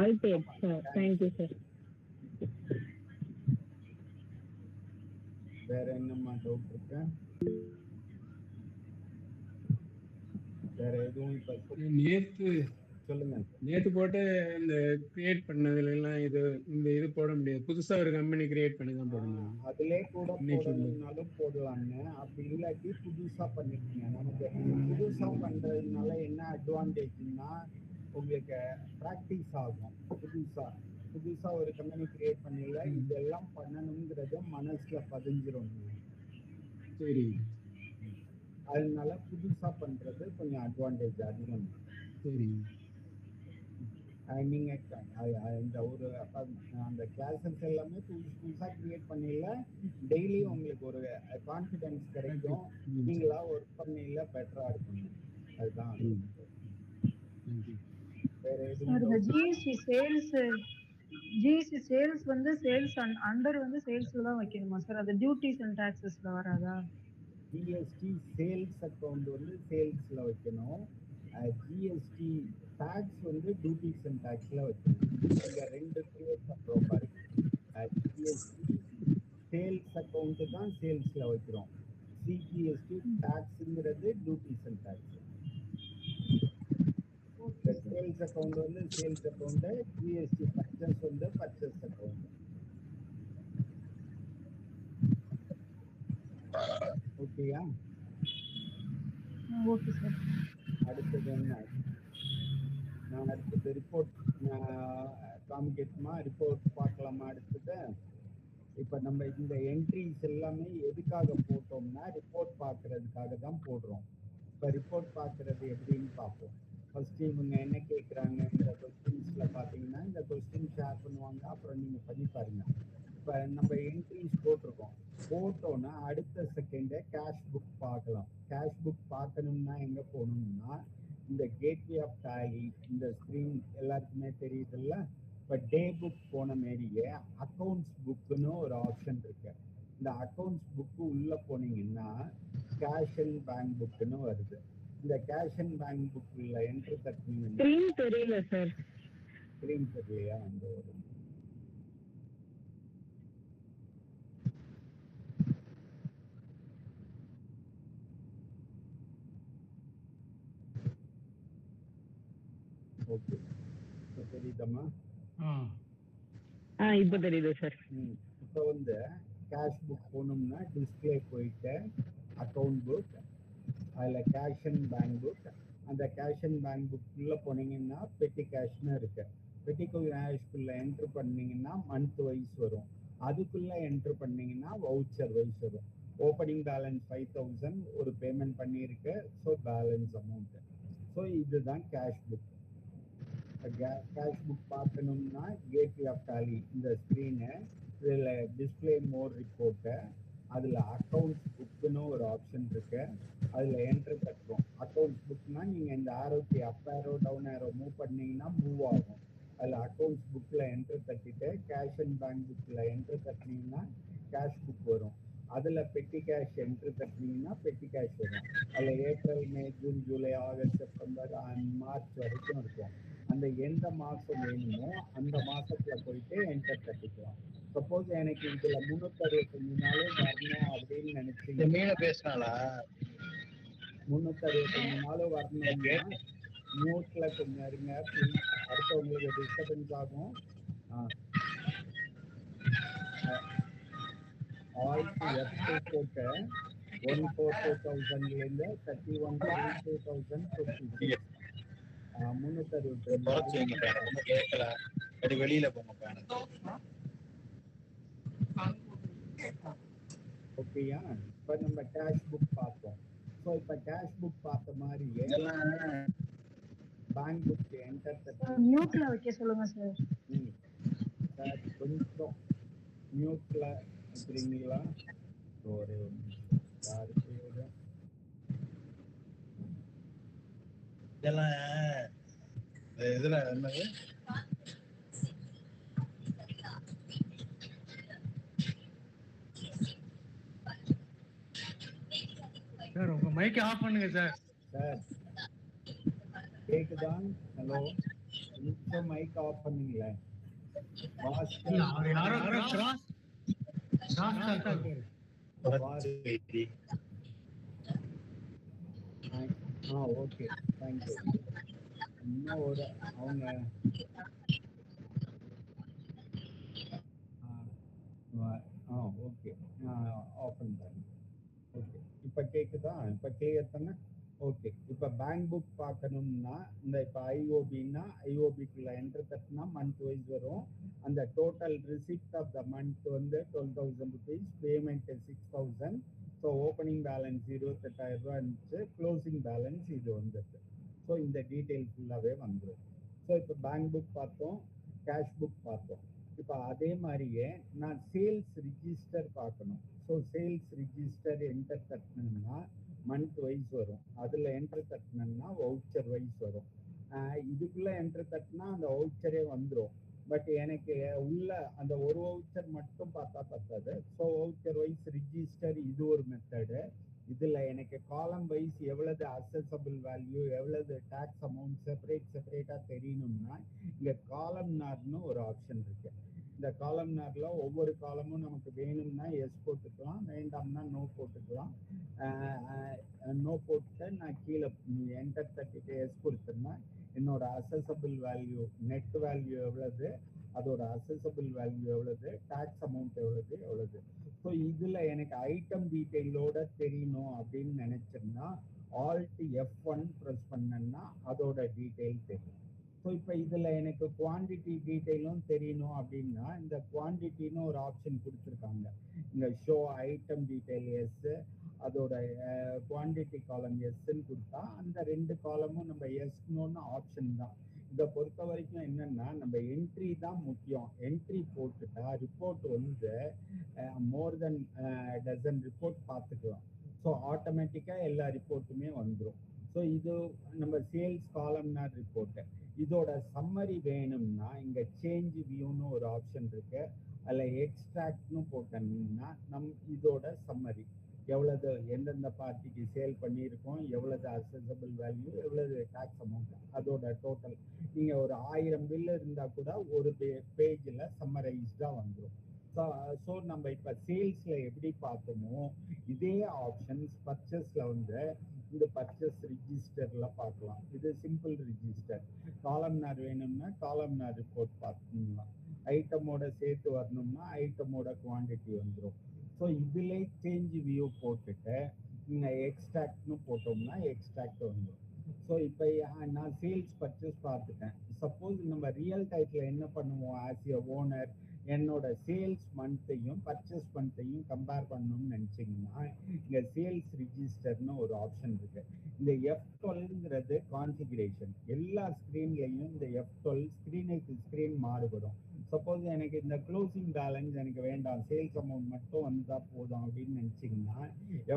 alt X sir. Thank you sir. வேற என்னம்மா டவுட் இருக்கு? வேற எதுவும் இப்ப சொல்லுங்க. நேத்து போட்டு இந்த கிரியேட் பண்ணதுல எல்லாம் இந்த இது போட முடியாது, புதுசா ஒரு கம்பெனி கிரியேட் பண்ணி தான் போடணும். அதிலே கூட போடணும்னாலும் போடலாங்க. அப்படி இல்லாட்டி புதுசா பண்ணிக்கங்க. நமக்கு புதுசா பண்றதுனால என்ன அட்வான்டேஜ்னா உங்களுக்கு ப்ராக்டிஸ் ஆகும். புதுசா ஒரு கம்பெனி கிரியேட் பண்ணல, இதெல்லாம் பண்ணணுங்கிறத மனசுல பதிஞ்சிரும். சரி, அதனால புதுசா பண்றது கொஞ்சம் அட்வான்டேஜ் அதிகம். சரி, நீங்க இந்த ஒரு அந்த கிளாஸஸ் எல்லாமே புதுசா கிரியேட் பண்ணல, டெய்லி உங்களுக்கு ஒரு கான்ஃபிடன்ஸ் கிடைக்கும், நீங்களா ஒர்க் பண்ணல பெட்டரா இருக்கும். அதுதான். வேற எதுவும் ஜிஎஸ்டி சேல்ஸ் வந்து சேல்ஸ் அண்டர் வந்து சேல்ஸ்ல தான் வைக்கணுமா சார்? அது டியூட்டிஸ் அண்ட் டாக்ஸஸ்ல வராதா? ஜிஎஸ்டி சேல்ஸ் அக்கவுண்ட் வந்து சேல்ஸ்ல வைக்கணும், ஜிஎஸ்டி டாக்ஸ் வந்து டியூட்டிஸ் அண்ட் டாக்ஸ்ல வைக்கணும். இங்க ரெண்டு கிரியேட் பண்றோம் பாருங்க. ஜிஎஸ்டி சேல்ஸ் அக்கவுண்ட் தான் சேல்ஸ்ல வைக்கிறோம், சிஜிஎஸ்டி டாக்ஸ்ங்கிறது duties and tax. Sales account வந்து சேல்ஸ் அக்கவுண்ட், ஜிஎஸ்டி பர்ச்சேஸ் வந்து பர்ச்சேஸ் அக்கவுண்ட். ஓகேயா? Okay sir. அடுத்தது என்ன? நான் அடுத்தது ரிப்போர்ட் காமிக்கட்டுமா? ரிப்போர்ட் பார்க்கலாமா? அடுத்தது இப்போ நம்ம இந்த என்ட்ரிஸ் எல்லாமே எதுக்காக போட்டோம்னா ரிப்போர்ட் பார்க்கறதுக்காக தான் போடுறோம். இப்போ ரிப்போர்ட் பார்க்கறது எப்படின்னு பார்ப்போம். ஃபர்ஸ்ட் இவங்க என்ன கேட்குறாங்க, இந்த கொஸ்டின்ஸ்ல பார்த்தீங்கன்னா இந்த கொஸ்டின் ஷேர் பண்ணுவாங்க, அப்புறம் நீங்கள் பண்ணி பாருங்க. இப்போ நம்ம என்ட்ரிஸ் போட்டோன்னா அடுத்த செகண்டே கேஷ் புக் பார்க்கலாம். கேஷ் புக் பார்க்கணும்னா எங்கே போகணும்னா இந்த கேட்வே ஆஃப் டேலி, இந்த ஸ்க்ரீன் எல்லாருக்குமே தெரியுதுல்ல. இப்போ டே புக் போன மாரியே அக்கௌண்ட்ஸ் புக்குன்னு ஒரு ஆப்ஷன் இருக்கு. இந்த அக்கௌண்ட்ஸ் புக்கு உள்ள போனீங்கன்னா கேஷ் அண்ட் பேங்க் புக்குன்னு வருது. இந்த கேஷ் அண்ட் பேங்க் புக்ல என்ட்ரி தட்டினீங்கன்னா ஸ்கிரீன் தெரியல சார். ஸ்க்ரீன் தெரியலையா? அந்த ஒரு ஓகே, தெரியுதம்மா? இப்போ தெரியுது சார். இப்போ வந்து கேஷ் புக் போகணும்னா டிஸ்பிளே போயிட்டு அக்கௌண்ட் புக், அதில் கேஷ் அண்ட் பேங்க் புக், அந்த கேஷ் அண்ட் பேங்க் புக்குள்ளே போனீங்கன்னா பெட்டி கேஷ்னு இருக்கு. பெட்டி கேஷ்குள்ளே என்ட்ரு பண்ணீங்கன்னா மந்த் வைஸ் வரும். அதுக்குள்ளே என்ட்ரு பண்ணீங்கன்னா வவுச்சர் வைஸ் வரும். ஓப்பனிங் பேலன்ஸ் 5000 ஒரு பேமெண்ட் பண்ணியிருக்கு. So balance amount. ஸோ இதுதான் கேஷ் புக். கேஷ் புக் பார்க்கணும்னா கேட்வே ஆஃப் டாலி இந்த ஸ்க்ரீனு, இதில் டிஸ்பிளே மோர் ரிப்போர்ட்டு, அதில் அக்கௌண்ட்ஸ் புக்குன்னு ஒரு ஆப்ஷன் இருக்கு. அதில் என்ட்ரு தட்டுறோம். அக்கௌண்ட்ஸ் புக்னா நீங்கள் இந்த ஆரோக்கு அப் ஆரோ டவுன் ஆரோ மூவ் பண்ணீங்கன்னா மூவ் ஆகும். அதில் அக்கௌண்ட்ஸ் புக்கில் என்ட்ரு தட்டிட்டு கேஷ் அண்ட் பேங்க் புக்கில் என்ட்ரு தட்டினீங்கன்னா கேஷ் புக் வரும். அதில் பெட்டி கேஷ் என்ட்ரு தட்டினீங்கன்னா பெட்டி கேஷ் வரும். அதில் April, May, June, July, August, September and March வரைக்கும் இருக்கும். அந்த எந்த மாதம் வேணுமோ அந்த மாதத்தில் போயிட்டு என்டர் தட்டிக்கலாம். சப்போஸ் எனக்கு இதில் 365 நாளும் வரணும் அப்படின்னு நினைச்சீங்கன்னா 365 நாளும் வரணும்னா மியூட்ல கொஞ்சம் இருங்க ப்ளீஸ், அடுத்தவங்களுக்கு டிஸ்டர்பன்ஸ் ஆகும். ஆல்ட் F2 போட்டு 1/4/2000 31/3/2026 362 வெளியில போங்க. ஓகேயா? இப்ப நம்ம கேஷ் புக் பார்த்தோம். ஸோ இப்ப கேஷ் புக் பார்த்த மாதிரியே பேங்க் புக் என்டர் மியூட்ல வைக்க சொல்லுங்க சார். சார் கொஞ்சம் மியூட்ல வைக்கிறீங்களா? ஒரே ஒரு நிமிஷம். இதெல்லாம் இதுல என்னது சார் உங்க மைக் ஆஃப் பண்ணுங்க சார். சார் கேக்குதா? ஹலோ, கொஞ்சம் மைக் ஆஃப் பண்ணீங்களேன். Okay, thank you. இன்னும் ஒரு அவங்க ஓகே ஆஃப் பண்ணுறேன். ஓகே, இப்போ கேட்குதா? இப்போ கிளியர் தானே? ஓகே, இப்போ பேங்க் புக் பார்க்கணும்னா இந்த இப்போ ஐஓபின்னா ஐஓபிக்குள்ள என்ட்ரு தட்டினா மந்த் வைஸ் வரும். அந்த total receipt of the month வந்து 12,000 rupees, payment 6,000. So opening balance 28,000 ரூபா இருந்துச்சு, க்ளோசிங் பேலன்ஸ் இது வந்துருக்கு. ஸோ இந்த டீட்டெயில் ஃபுல்லாகவே வந்துடும். ஸோ இப்போ பேங்க் புக் பார்த்தோம், கேஷ் புக் பார்த்தோம். இப்போ அதே மாதிரியே நான் சேல்ஸ் ரிஜிஸ்டர் பார்க்கணும். ஸோ சேல்ஸ் ரிஜிஸ்டர் என்டர் தட்டினோம்னா மந்த் வைஸ் வரும். அதில் என்டர் தட்டினோம்னா வவுச்சர் வைஸ் வரும். இதுக்குள்ளே என்டர் தட்டினா அந்த வவுச்சரே வந்துடும். பட் எனக்கு உள்ள அந்த ஒரு வவுச்சர் மட்டும் பார்த்தா பத்தாது. ஸோ வவுச்சர் வைஸ் ரிஜிஸ்டர் இது ஒரு மெத்தடு. இதில் எனக்கு காலம் வைஸ் எவ்வளவு அசஸபிள் வேல்யூ, எவ்வளவு டேக்ஸ் அமௌண்ட் செப்பரேட்டாக தெரியணும்னா இங்கே காலம்னார்னு ஒரு ஆப்ஷன் இருக்கு. இந்த காலம்னார்ல ஒவ்வொரு காலமும் நமக்கு வேணும்னா எஸ் போட்டுக்கலாம், வேண்டாம்னா நோ போட்டுக்கலாம். நோ போட்டு நான் கீழே என்டர் தட்டிட்டு எஸ் கொடுத்தேன்னா என்னோட அசஸபிள் வேல்யூ, நெட் வேல்யூ எவ்வளவு, அதோட அசஸபிள் வேல்யூ எவ்வளவு, டேக்ஸ் அமௌண்ட் எவ்வளவு. ஸோ இதில் எனக்கு ஐட்டம் டீட்டெயிலோட தெரியணும் அப்படின்னு நினைச்சேன்னா ஆல்ட் F1 ப்ரெஸ் பண்ணேன்னா அதோட டீட்டெயில் தெரியும். ஸோ இப்போ இதில் எனக்கு குவான்டிட்டி டீட்டெயிலும் தெரியணும் அப்படின்னா இந்த குவான்டிட்டின்னு ஒரு ஆப்ஷன் கொடுத்துருக்காங்க. இந்த ஷோ ஐட்டம் டீட்டெயில் எஸ், அதோட குவான்டிட்டி காலம் எஸ்ன்னு கொடுத்தா அந்த 2 காலமும் நம்ம எஸ்னோன்னு ஆப்ஷன் தான். இதை பொறுத்த வரைக்கும் என்னன்னா நம்ம என்ட்ரி தான் முக்கியம். என்ட்ரி போட்டுட்டா ரிப்போர்ட் வந்து மோர் தென் டசன் ரிப்போர்ட் பார்த்துக்கலாம். ஸோ ஆட்டோமேட்டிக்காக எல்லா ரிப்போர்ட்டுமே வந்துடும். ஸோ இது நம்ம சேல்ஸ் காலம்னார் ரிப்போர்ட்டு. இதோட சம்மரி வேணும்னா இங்கே சேஞ்ச் வியூன்னு ஒரு ஆப்ஷன் இருக்கு. அதில் எக்ஸ்ட்ராக்ட்னு போட்டோம்னா இதோட சம்மரி எவ்வளவு எந்தெந்த பார்ட்டிக்கு சேல் பண்ணியிருக்கோம், எவ்வளவு அசஸபிள் வேல்யூ, எவ்வளவு டேக்ஸ் அமௌண்ட், அதோட டோட்டல். நீங்கள் ஒரு 1000 பில் இருந்தால் கூட ஒரு பேஜில் சம்மரைஸ்டாக வந்துடும். ஸோ நம்ம இப்போ சேல்ஸில் எப்படி பார்த்தோமோ இதே ஆப்ஷன்ஸ் பர்ச்சேஸில் வந்து இந்த பர்ச்சேஸ் ரிஜிஸ்டர்ல பார்க்கலாம். இது சிம்பிள் ரிஜிஸ்டர். காலம்னார் வேணும்னா காலம்னார் ரிப்போர்ட் பார்த்துக்கலாம். ஐட்டமோட சேர்த்து வரணும்னா ஐட்டமோட குவான்டிட்டி வந்துடும். ஸோ இதில் சேஞ்ச் வியூ போட்டுட்டு நீங்கள் எக்ஸ்ட்ராக்ட்னு போட்டோம்னா எக்ஸ்ட்ராக்ட் வந்துடும். ஸோ இப்போ நான் சேல்ஸ் பர்ச்சேஸ் பார்த்துட்டேன். சப்போஸ் நம்ம ரியல் டைத்தில் என்ன பண்ணுவோம், ஆஸ் எ ஓனர் என்னோட சேல்ஸ் மந்த்தையும் பர்ச்சேஸ் மந்த்தையும் கம்பேர் பண்ணணும்னு நினச்சிங்கன்னா இங்கே சேல்ஸ் ரிஜிஸ்டர்னு ஒரு ஆப்ஷன் இருக்கு. இந்த F12ங்கிறது கான்ஃபிகரேஷன். எல்லா ஸ்க்ரீன்லையும் இந்த F12 ஸ்க்ரீனுக்கு ஸ்க்ரீன் மாறுபடும். சப்போஸ் எனக்கு இந்த க்ளோசிங் பேலன்ஸ் எனக்கு வேண்டாம், சேல்ஸ் அமௌண்ட் மட்டும் வந்தால் போதும் அப்படின்னு நினச்சிங்கன்னா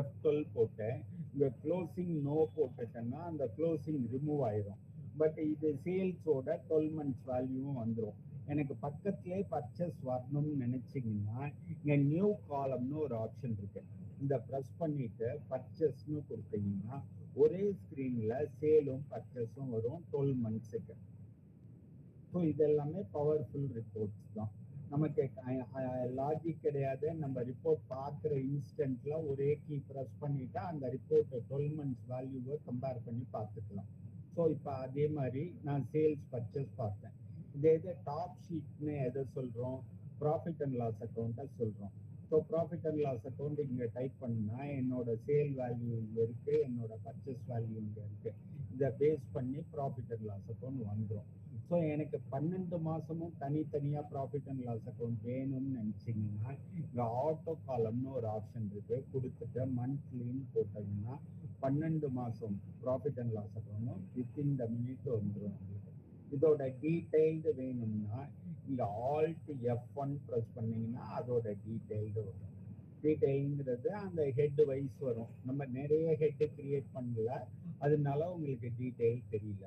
F12 போட்டு இந்த க்ளோசிங் நோ போட்டுட்டேன்னா அந்த க்ளோசிங் ரிமூவ் ஆயிரும். பட் இது சேல்ஸோட 12 months வேல்யூவும் வந்துடும். எனக்கு பக்கத்திலே பர்ச்சேஸ் வரணும்னு நினைச்சிங்கன்னா இங்கே நியூ காலம்னு ஒரு ஆப்ஷன் இருக்கு. இந்த ப்ரெஸ் பண்ணிட்டு பர்ச்சேஸ்னு கொடுத்தீங்கன்னா ஒரே ஸ்க்ரீனில் சேலும் பர்ச்சேஸும் வரும் 12 monthsக்கு. ஸோ இதெல்லாமே பவர்ஃபுல் ரிப்போர்ட்ஸ் தான். நமக்கு லாஜிக் கிடையாது. நம்ம ரிப்போர்ட் பார்க்குற இன்ஸ்டன்ட்ல ஒரே கீ ப்ரெஸ் பண்ணிட்டா அந்த ரிப்போர்ட்டை 12 months வேல்யூவை கம்பேர் பண்ணி பார்த்துக்கலாம். ஸோ இப்போ அதே மாதிரி நான் சேல்ஸ் பர்ச்சேஸ் பார்த்தேன். இதே டாப் ஷீட்னு எதை சொல்கிறோம், ப்ராஃபிட் அண்ட் லாஸ் அக்கௌண்ட்டை சொல்கிறோம். So profit and loss account இங்கே டைப் பண்ணால் என்னோட சேல் வேல்யூ இங்கே இருக்குது, என்னோட பர்ச்சேஸ் வேல்யூ இங்கே இருக்குது. இதை பேஸ் பண்ணி ப்ராஃபிட் அண்ட் லாஸ் அக்கௌண்ட் வந்துடும். ஸோ எனக்கு 12 மாதமும் தனித்தனியாக ப்ராஃபிட் அண்ட் லாஸ் அக்கௌண்ட் வேணும்னு நினச்சிங்கன்னா இங்கே ஆட்டோ காலம்னு ஒரு ஆப்ஷன் இருக்குது. கொடுத்துட்டு மந்த்லின்னு போட்டிங்கன்னா 12 மாதம் ப்ராஃபிட் அண்ட் லாஸ் அக்கௌண்ட்டும் வித்தின் த மினிட் வந்துடும். இதோட டீட்டெயில்டு வேணும்னா இங்கே ஆல்ட் F1 ப்ரெஸ் பண்ணிங்கன்னா அதோட டீட்டெயில்டு வரும். டீட்டெயிலுங்கிறது அந்த ஹெட் வைஸ் வரும். நம்ம நிறைய ஹெட்டு கிரியேட் பண்ணல, அதனால உங்களுக்கு டீட்டெயில் தெரியல.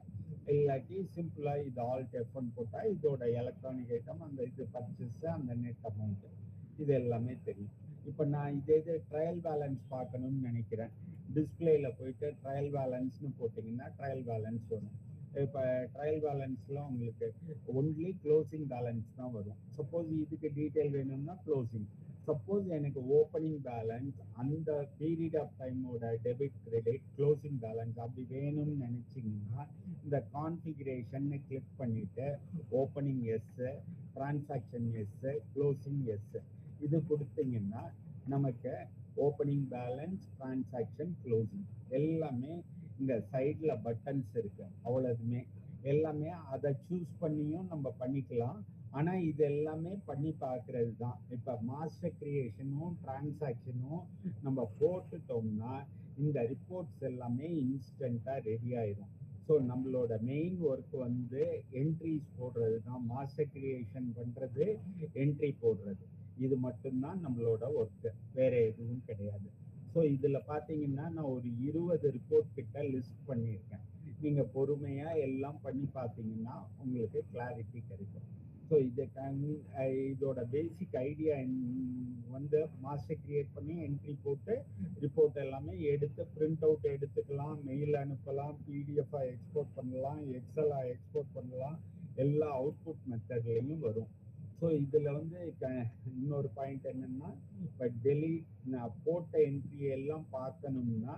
இல்லாட்டி சிம்பிளாக இது ஆல்ட் F1 போட்டால் இதோட எலக்ட்ரானிக் ஐட்டம், அந்த இது பர்ச்சேஸ், அந்த நெட் அமௌண்ட், இது எல்லாமே தெரியும். இப்போ நான் இதே ட்ரையல் பேலன்ஸ் பார்க்கணும்னு நினைக்கிறேன். டிஸ்பிளேல போயிட்டு ட்ரையல் பேலன்ஸ்னு போட்டிங்கன்னா ட்ரையல் பேலன்ஸ் வரும். இப்போ ட்ரையல் பேலன்ஸில் உங்களுக்கு ஒன்லி க்ளோசிங் பேலன்ஸ் தான் வரும். சப்போஸ் இதுக்கு டீட்டெயில் வேணும்னா க்ளோசிங். சப்போஸ் எனக்கு ஓப்பனிங் பேலன்ஸ் அந்த பீரியட் ஆஃப் டைமோட டெபிட் கிரெடிட் க்ளோசிங் பேலன்ஸ் அப்படி வேணும்னு நினச்சிங்கன்னா இந்த கான்ஃபிகரேஷன் கிளிக் பண்ணிவிட்டு opening yes, transaction yes, closing yes இது கொடுத்தீங்கன்னா நமக்கு ஓப்பனிங் பேலன்ஸ், டிரான்சாக்ஷன், க்ளோசிங் எல்லாமே இந்த சைடில் பட்டன்ஸ் இருக்கு. அவ்வளவுமே எல்லாமே அதை சூஸ் பண்ணியும் நம்ம பண்ணிக்கலாம். ஆனால் இது எல்லாமே பண்ணி பார்க்கறது தான். இப்போ மாஸ்டர் கிரியேஷனும் டிரான்சாக்ஷனும் நம்ம போட்டுட்டோம்னா இந்த ரிப்போர்ட்ஸ் எல்லாமே இன்ஸ்டண்ட்டாக ரெடி ஆயிடும். ஸோ நம்மளோட மெயின் ஒர்க் வந்து என்ட்ரிஸ் போடுறது தான். மாஸ்டர் கிரியேஷன் பண்ணுறது, என்ட்ரி போடுறது, இது மட்டும்தான் நம்மளோட ஒர்க்கு, வேற எதுவும் கிடையாது. ஸோ இதில் பார்த்தீங்கன்னா நான் ஒரு 20 ரிப்போர்ட் கிட்ட லிஸ்ட் பண்ணியிருக்கேன். நீங்கள் பொறுமையாக எல்லாம் பண்ணி பார்த்தீங்கன்னா உங்களுக்கு கிளாரிட்டி கிடைக்கும். ஸோ இதோட பேசிக் ஐடியா வந்து மாஸ்டர் கிரியேட் பண்ணி என்ட்ரி போட்டு ரிப்போர்ட் எல்லாமே எடுத்து பிரிண்ட் அவுட் எடுத்துக்கலாம், மெயில் அனுப்பலாம், பிடிஎஃபாக எக்ஸ்போர்ட் பண்ணலாம், எக்ஸலாக எக்ஸ்போர்ட் பண்ணலாம், எல்லா அவுட்புட் மெத்தட்லையும் வரும். ஸோ இதில் வந்து இன்னொரு பாயிண்ட் என்னென்னா, இப்போ டெலிட் நான் போட்ட என்ட்ரி எல்லாம் பார்க்கணும்னா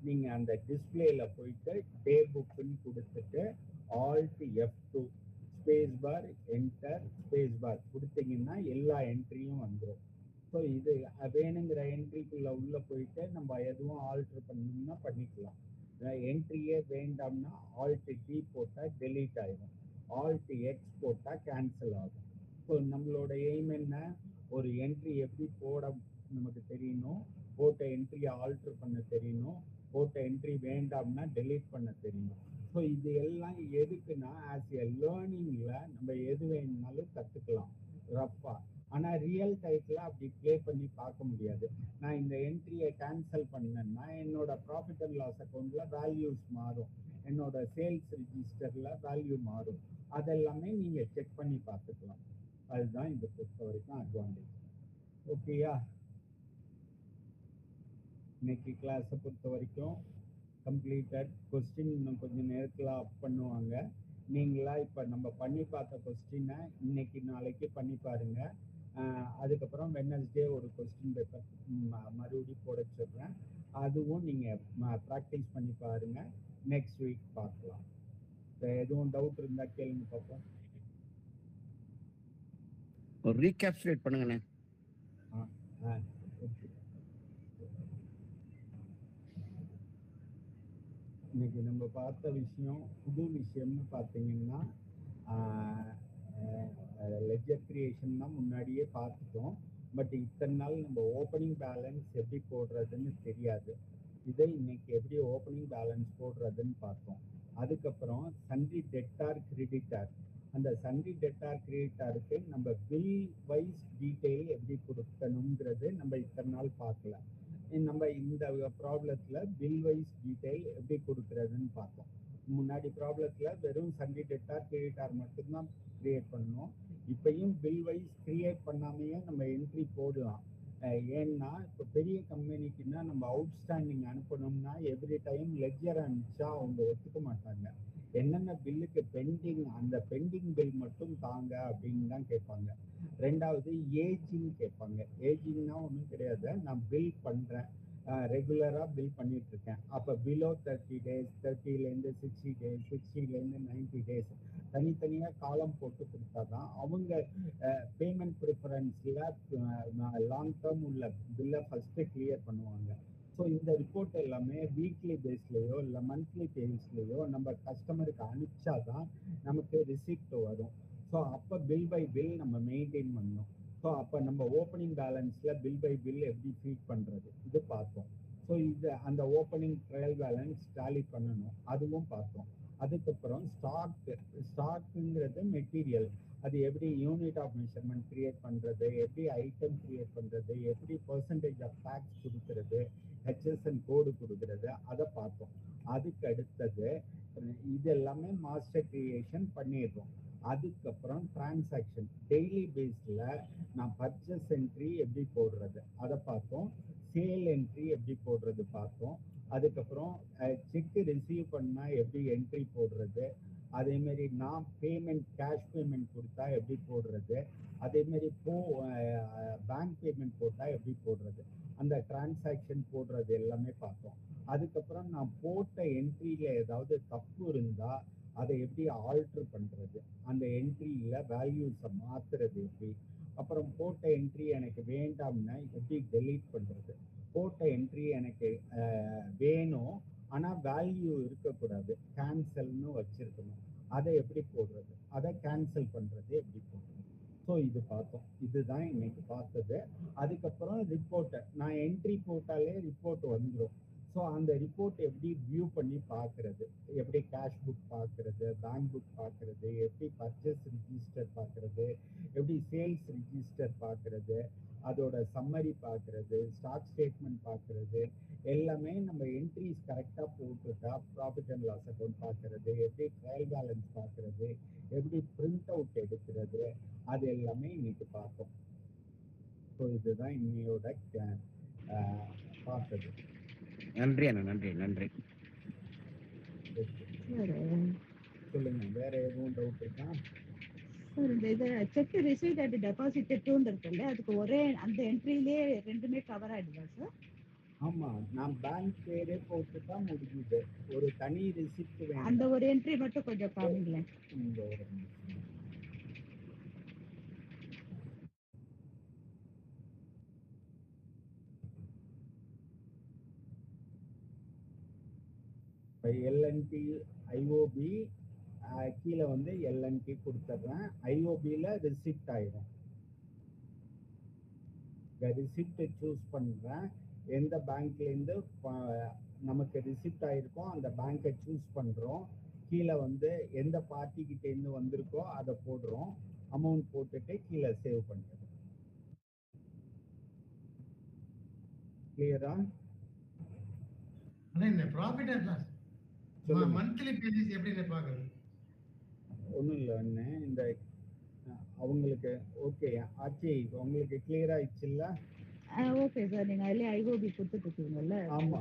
நீங்கள் அந்த டிஸ்பிளேல போயிட்டு டே புக்குன்னு கொடுத்துட்டு alt F2 space bar enter space bar கொடுத்தீங்கன்னா எல்லா என்ட்ரியும் வந்துடும். ஸோ இது வேணுங்கிற என்ட்ரிக்குள்ளே உள்ளே போயிட்டு நம்ம எதுவும் ஆல்ட்ரு பண்ணணும்னா பண்ணிக்கலாம். என்ட்ரியே வேண்டாம்னா ஆல்ட் T போட்டால் டெலீட் ஆகிடும், ஆல்ட் X போட்டால் கேன்சல் ஆகும். ஸோ நம்மளோட எய்ம் என்ன, ஒரு என்ட்ரி எப்படி போட நமக்கு தெரியணும், போட்ட என்ட்ரியை ஆல்ட்ரு பண்ண தெரியணும், போட்ட என்ட்ரி வேண்டாம்னா டெலீட் பண்ண தெரியணும். ஸோ இது எல்லாம் எதுக்குன்னா ஆஸ் எ லேர்னிங்கில் நம்ம எது வேணும்னாலும் கற்றுக்கலாம் ரஃப்பாக. ஆனால் ரியல் டைத்தில் அப்படி ப்ளே பண்ணி பார்க்க முடியாது. நான் இந்த என்ட்ரியை கேன்சல் பண்ணேன்னா என்னோட ப்ராஃபிட் அண்ட் லாஸ் அக்கௌண்ட்டில் வேல்யூஸ் மாறும், என்னோட சேல்ஸ் ரிஜிஸ்டரில் வேல்யூ மாறும். அதெல்லாமே நீங்கள் செக் பண்ணி பார்த்துக்கலாம். அதுதான் இதை பொறுத்த வரைக்கும் அட்வான்டேஜ். ஓகேயா, இன்னைக்கு கிளாஸை பொறுத்த வரைக்கும் கம்ப்ளீட்டட். கொஸ்டின் இன்னும் கொஞ்சம் நேரத்தில் அப் பண்ணுவாங்க. நீங்களா இப்போ நம்ம பண்ணி பார்த்த கொஸ்டினை இன்னைக்கு நாளைக்கு பண்ணி பாருங்க. அதுக்கப்புறம் வெட்னஸ்டே ஒரு கொஸ்டின் பேப்பர் மறுபடியும் போட சொல்கிறேன். அதுவும் நீங்கள் ப்ராக்டிஸ் பண்ணி பாருங்க. நெக்ஸ்ட் வீக் பார்க்கலாம். எதுவும் டவுட் இருந்தால் கேளுங்க பார்ப்போம். ஒரு ரீகேப்சுலேட் பண்ணுங்கண்ணே. ஓகே. இன்னைக்கு நம்ம பார்த்த விஷயம் புது விஷயம்னு பார்த்தீங்கன்னா லெட்ஜர் கிரியேஷன் தான் முன்னாடியே பார்த்துட்டோம். பட் இத்தனை நாள் நம்ம ஓப்பனிங் பேலன்ஸ் எப்படி போடுறதுன்னு தெரியாது. இதை இன்னைக்கு எப்படி ஓப்பனிங் பேலன்ஸ் போடுறதுன்னு பார்த்தோம். அதுக்கப்புறம் சன்ரி டெட்டார் கிரெடிட்டார், அந்த சன்ரி டெட்டார் கிரெடிட்டாருக்கு நம்ம பில் வைஸ் டீட்டெயில் எப்படி கொடுக்கணுங்கிறது நம்ம இத்தனை நாள் பார்க்கல. நம்ம இந்த ப்ராப்ளத்தில் பில் வைஸ் டீட்டெயில் எப்படி கொடுக்கறதுன்னு பார்த்தோம். முன்னாடி ப்ராப்ளத்தில் வெறும் சன்ரி டெட்டார் கிரெடிட்டார் மட்டும்தான் கிரியேட் பண்ணோம். இப்பயும் பில் வைஸ் கிரியேட் பண்ணாமையே நம்ம என்ட்ரி போடலாம். ஏன்னா இப்போ பெரிய கம்பெனிக்குன்னா நம்ம அவுட்ஸ்டாண்டிங் அனுப்பணும்னா எவ்ரி டைம் லெட்ஜர் அனுப்பிச்சா அவங்க ஒத்துக்க மாட்டாங்க. என்னென்ன பில்லுக்கு பெண்டிங், அந்த பெண்டிங் பில் மட்டும் தாங்க அப்படின்னு தான் கேட்பாங்க. ரெண்டாவது ஏஜிங் கேட்பாங்க. ஏஜிங்னா ஒன்றும் கிடையாது, நான் பில் பண்ணுறேன், ரெகுலராக பில் பண்ணிட்டு இருக்கேன். அப்போ பிலோ 30 days, 30லேருந்து 60 days, 60லேருந்து 90 days தனித்தனியாக காலம் போட்டு கொடுத்தா தான் அவங்க பேமெண்ட் ப்ரிஃபரன்ஸில் லாங் டேர்ம் உள்ள பில்லை ஃபஸ்ட்டு கிளியர் பண்ணுவாங்க. ஸோ இந்த ரிப்போர்ட் எல்லாமே வீக்லி பேஸ்லேயோ இல்லை மந்த்லி பேஸ்லேயோ நம்ம கஸ்டமருக்கு அனுப்பிச்சா தான் நமக்கு ரிசிப்ட் வரும். ஸோ அப்போ பில் பை பில் நம்ம மெயின்டைன் பண்ணணும். ஸோ அப்போ நம்ம ஓப்பனிங் பேலன்ஸில் பில் பை பில் எப்படி ஃபீட் பண்ணுறது இது பார்த்தோம். ஸோ இது அந்த ஓப்பனிங் ட்ரையல் பேலன்ஸ் டாலி பண்ணணும், அதுவும் பார்த்தோம். அதுக்கப்புறம் ஸ்டாக்குங்கிறது மெட்டீரியல், அது எப்படி யூனிட் ஆஃப் மெஷர்மெண்ட் கிரியேட் பண்ணுறது, எப்படி ஐட்டம் கிரியேட் பண்ணுறது, எப்படி பர்சன்டேஜ் ஆஃப் டேக்ஸ் கொடுக்கறது, ஹெச்எஸ்என் கோடு கொடுக்கறது, அதை பார்த்தோம். அதுக்கு அடுத்தது இது எல்லாமே மாஸ்டர் கிரியேஷன் பண்ணிடுறோம். அதுக்கப்புறம் டிரான்சாக்ஷன் டெய்லி பேஸில் நான் பர்ச்சேஸ் என்ட்ரி எப்படி போடுறது அதை பார்த்தோம். சேல் என்ட்ரி எப்படி போடுறது பார்த்தோம். அதுக்கப்புறம் செக்கு ரிசீவ் பண்ணால் எப்படி என்ட்ரி போடுறது, அதேமாரி நான் பேமெண்ட் கேஷ் பேமெண்ட் கொடுத்தா எப்படி போடுறது, அதேமாரி பேங்க் பேமெண்ட் போட்டால் எப்படி போடுறது, அந்த டிரான்சாக்ஷன் போடுறது எல்லாமே பார்த்தோம். அதுக்கப்புறம் நான் போட்ட என்ட்ரியில் ஏதாவது தப்பு இருந்தால் அதை எப்படி ஆல்ட்ரு பண்ணுறது, அந்த என்ட்ரியில் வேல்யூஸை மாற்றுறது எப்படி, அப்புறம் போட்ட என்ட்ரி எனக்கு வேண்டாம்னா எப்படி டெலீட் பண்ணுறது, போட்ட என்ட்ரி எனக்கு வேணும் ஆனால் வேல்யூ இருக்கக்கூடாது, கேன்சல்னு வச்சுருக்கணும், அதை எப்படி போடுறது, அதை கேன்சல் பண்ணுறது எப்படி போடுறது. ஸோ இது பார்த்தோம். இதுதான் இன்னைக்கு பார்த்தது. அதுக்கப்புறம் ரிப்போர்ட்டை நான் என்ட்ரி போட்டாலே ரிப்போர்ட் வந்துடும். ஸோ அந்த ரிப்போர்ட் எப்படி வியூ பண்ணி பார்க்குறது, எப்படி கேஷ் புக் பார்க்குறது, பேங்க் புக் பார்க்குறது, எப்படி பர்ச்சேஸ் ரிஜிஸ்டர் பார்க்குறது, எப்படி சேல்ஸ் ரிஜிஸ்டர் பார்க்குறது, அதோட சம்மரி பார்க்குறது, ஸ்டாக் ஸ்டேட்மெண்ட் பார்க்குறது, எல்லாமே நம்ம என்ட்ரிஸ் கரெக்டாக போட்டுட்டா ப்ராஃபிட் அண்ட் லாஸ் அக்கௌண்ட் பார்க்குறது, எப்படி ட்ரையல் பேலன்ஸ் பார்க்குறது, எப்படி பிரிண்ட் அவுட் எடுக்கிறது, அது எல்லாமே இன்னைக்கு பார்த்தோம். ஸோ இதுதான் இன்னையோட பார்த்தது. நன்றி அண்ணா, நன்றி நன்றி. சொல்லுங்க, வேற எதுவும் டவுட் இருக்கா? சார் இந்த இது செக் ரிசீவ்ட் அட் டெபாசிட் டூன்னு இருக்குல்ல, அதுக்கு ஒரே அந்த என்ட்ரியிலே ரெண்டுமே கவர் ஆயிடுதா சார்? ஆமா, நான் பேங்க் பேரே போட்டுட்டா முடிஞ்சுது. ஒரு தனி ரிசிப்ட் வேணும். அந்த ஒரு என்ட்ரி மட்டும் கொஞ்சம் காமிங்களேன். இந்த ஒரு நிமிஷம். எல்என்டி ஐஓபி கீழே வந்து எல்என்டி கொடுத்துட்றேன். ஐஓபியில் ரிசிப்ட் ஆயிடும். ரிசிப்டை சூஸ் பண்ணுறேன். எந்த பேங்க்லேருந்து நமக்கு ரிசிப்ட் ஆகிருக்கோ அந்த பேங்க்கை சூஸ் பண்ணுறோம். கீழே வந்து எந்த பார்ட்டிக்கிட்டேருந்து வந்திருக்கோ அதை போடுறோம். அமௌண்ட் போட்டுட்டு கீழே சேவ் பண்ணுறோம். கிளியரா? Profit and loss monthly basis எப்படி பார்க்குறது? ஒன்றும் இல்லை அண்ணே, இந்த அவங்களுக்கு ஓகே ஆச்சு, உங்களுக்கு கிளியர் ஆயிடுச்சுல்ல? ஓகே சார், நீங்க அதுலயே ஐஓபி கொடுத்துட்டு இருக்கீங்கல்ல? ஆமா,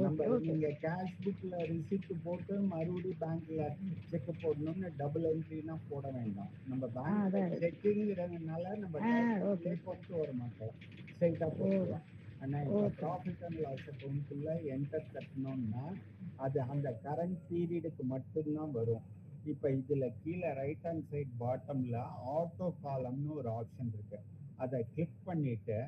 நம்ம நீங்க கேஷ் புக்ல ரிசிப்ட் போட்டு மறுபடியும் பேங்க்ல செக் போடணும்னு டபுள் என்ட்ரினா போட வேண்டாம். நம்ம பேங்க் செக்கிங்கிறதுனால நம்ம கொண்டு வர மாட்டோம், ஸ்ட்ரைட்டா போடுறோம். ஆனா இப்போ Okay. ப்ராஃபிட் அண்ட் லாஸ் அக்கௌண்ட்ல என்டர் தட்டணும்னா அது அந்த கரண்ட் பீரியடுக்கு மட்டும்தான் வரும். இப்போ இதுல கீழே ரைட் ஹேண்ட் சைட் பாட்டம்ல ஆட்டோ காலம்னு ஒரு ஆப்ஷன் இருக்கு. அதை கிளிக் பண்ணிட்டு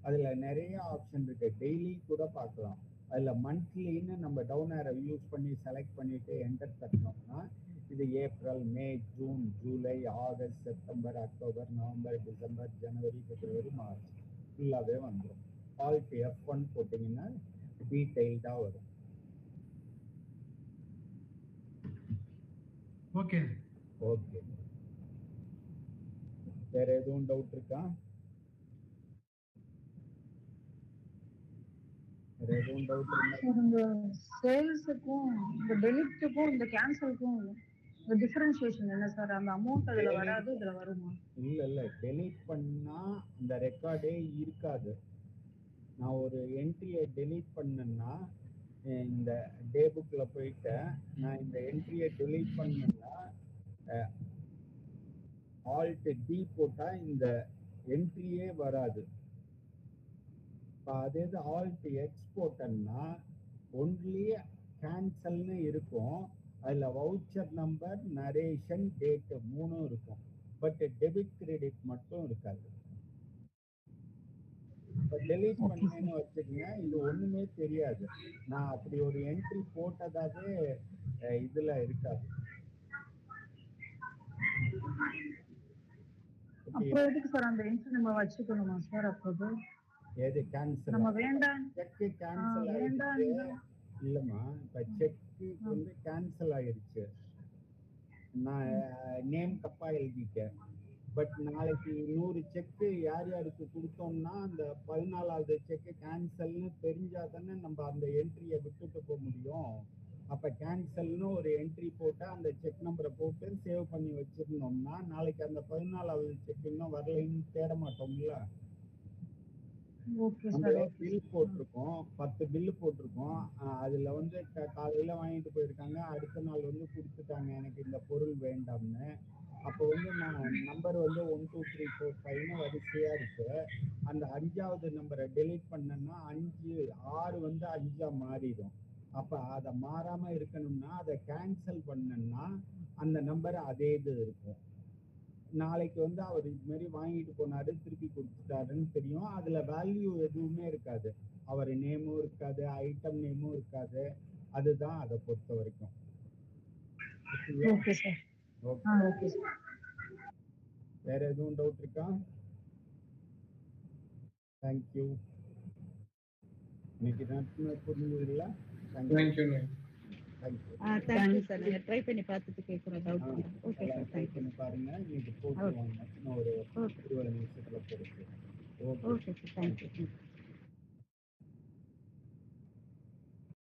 அதுல நிறைய ஆப்ஷன் இருக்கு. டெய்லி கூட பார்க்கலாம். அதுல மந்த்லின்னு நம்ம டவுன் ஏரோ யூஸ் பண்ணி செலக்ட் பண்ணிட்டு என்டர் தட்டினோம்னா இது April, May, June, July, August, September, October, November, December, January, February, March ஃபுல்லாவே வந்துடும். ஆல்ட் F1 போட்டீங்கன்னா டீடைல்டா வரும். ஓகே. ஓகே, வேற எதுவும் டவுட் இருக்கா? வேற எதுவும் டவுட் இருந்தா சார் இந்த சேல்ஸுக்கும் இந்த டெலிட்டுக்கும் இந்த கேன்சலுக்கும் இந்த டிஃபரன்ஷியேஷன் என்ன சார்? அந்த அமௌண்ட் அதுல வராது, இதுல வருமா? இல்ல டெலீட் பண்ணா அந்த ரெக்கார்டே இருக்காது. நான் ஒரு என்ட்ரியை டெலீட் பண்ணேன்னா இந்த டே புக்ல போயிட்டு நான் இந்த என்ட்ரியை டெலீட் பண்ணேன்னா ஆல்ட் டி போட்டா இந்த என்ட்ரியே வராது. அதே ஆல்ட் எக்ஸ் போட்டேன்னா ஒன்லி கேன்சல்னு இருக்கும். அதுல வவுச்சர் நம்பர், நரேஷன், டேட் மூணும் இருக்கும். பட் டெபிட் கிரெடிட் மட்டும் இருக்காது. டெலீட் பண்ணேன்னு வச்சுக்கோங்க, இது ஒண்ணுமே தெரியாது. நான் அப்படி ஒரு என்ட்ரி போட்டதாவே இதுல இருக்காது. அப்புறம் எதுக்கு சார் அந்த என்ட்ரி நம்ம வச்சுக்கணுமா சார்? அப்போது எது கேன்சல்? நம்ம வேண்டாம் செக் கேன்சல் வேண்டாம் ஆயிடுச்சு. இல்லம்மா, இப்ப செக்கு வந்து கேன்சல் ஆயிடுச்சு. நான் நேம் தப்பா எழுதிட்டேன். பட் நாளைக்கு 100 செக்கு யார் யாருக்கு கொடுத்தோம்னா அந்த 14வது செக்கு கேன்சல்னு தெரிஞ்சா தானே நம்ம அந்த என்ட்ரியை விட்டுட்டு போக முடியும். அப்ப கேன்சல்னு ஒரு என்ட்ரி போட்டா அந்த செக் நம்பரை போட்டு சேவ் பண்ணி வச்சிருந்தோம்னா நாளைக்கு அந்த 14வது செக் இன்னும் வரலைன்னு தேட மாட்டோம்ல. ஓகே நம்ம சார். பில் போட்டிருக்கோம், 10 பில்லு போட்டிருக்கோம். அதுல வந்து காலையில வாங்கிட்டு போயிருக்காங்க, அடுத்த நாள் வந்து கொடுத்துட்டாங்க எனக்கு இந்த பொருள் வேண்டாம்னு. அப்போ வந்து நான் நம்பர் வந்து 1 2 3 4 5ன்னு வரிசையா இருக்கு. அந்த 5வது நம்பரை டெலீட் பண்ணேன்னா 5 6 வந்து 5ஆ மாறிடும். அப்ப அதை மாறாம இருக்கணும்னா அதை கேன்சல் பண்ணேன்னா அந்த நம்பர் அதே இது இருக்கும். நாளைக்கு வந்து அவர் இது மாதிரி வாங்கிட்டு போனாரு, திருப்பி கொடுத்துட்டாருன்னு தெரியும். அதுல வேல்யூ எதுவுமே இருக்காது. அவர் நேமும் இருக்காது, ஐட்டம் நேமும் இருக்காது. அதுதான் அதை பொறுத்த வரைக்கும். Okay sir. Okay sir. வேற எதுவும் டவுட் இருக்கா? தேங்க்யூ. இன்னைக்கு தான் புரிஞ்சுதுங்களா? தேங்க்யூ. Thank you sir. நீங்க ட்ரை பண்ணி பார்த்துட்டு கேட்குற doubt. Okay sir, try thank you. பண்ணி பாருங்க. இன்னைக்கு போட்டு வாங்க. இன்னும் ஒரு 20 நிமிஷத்துல போட்டு. Okay sir, thank you.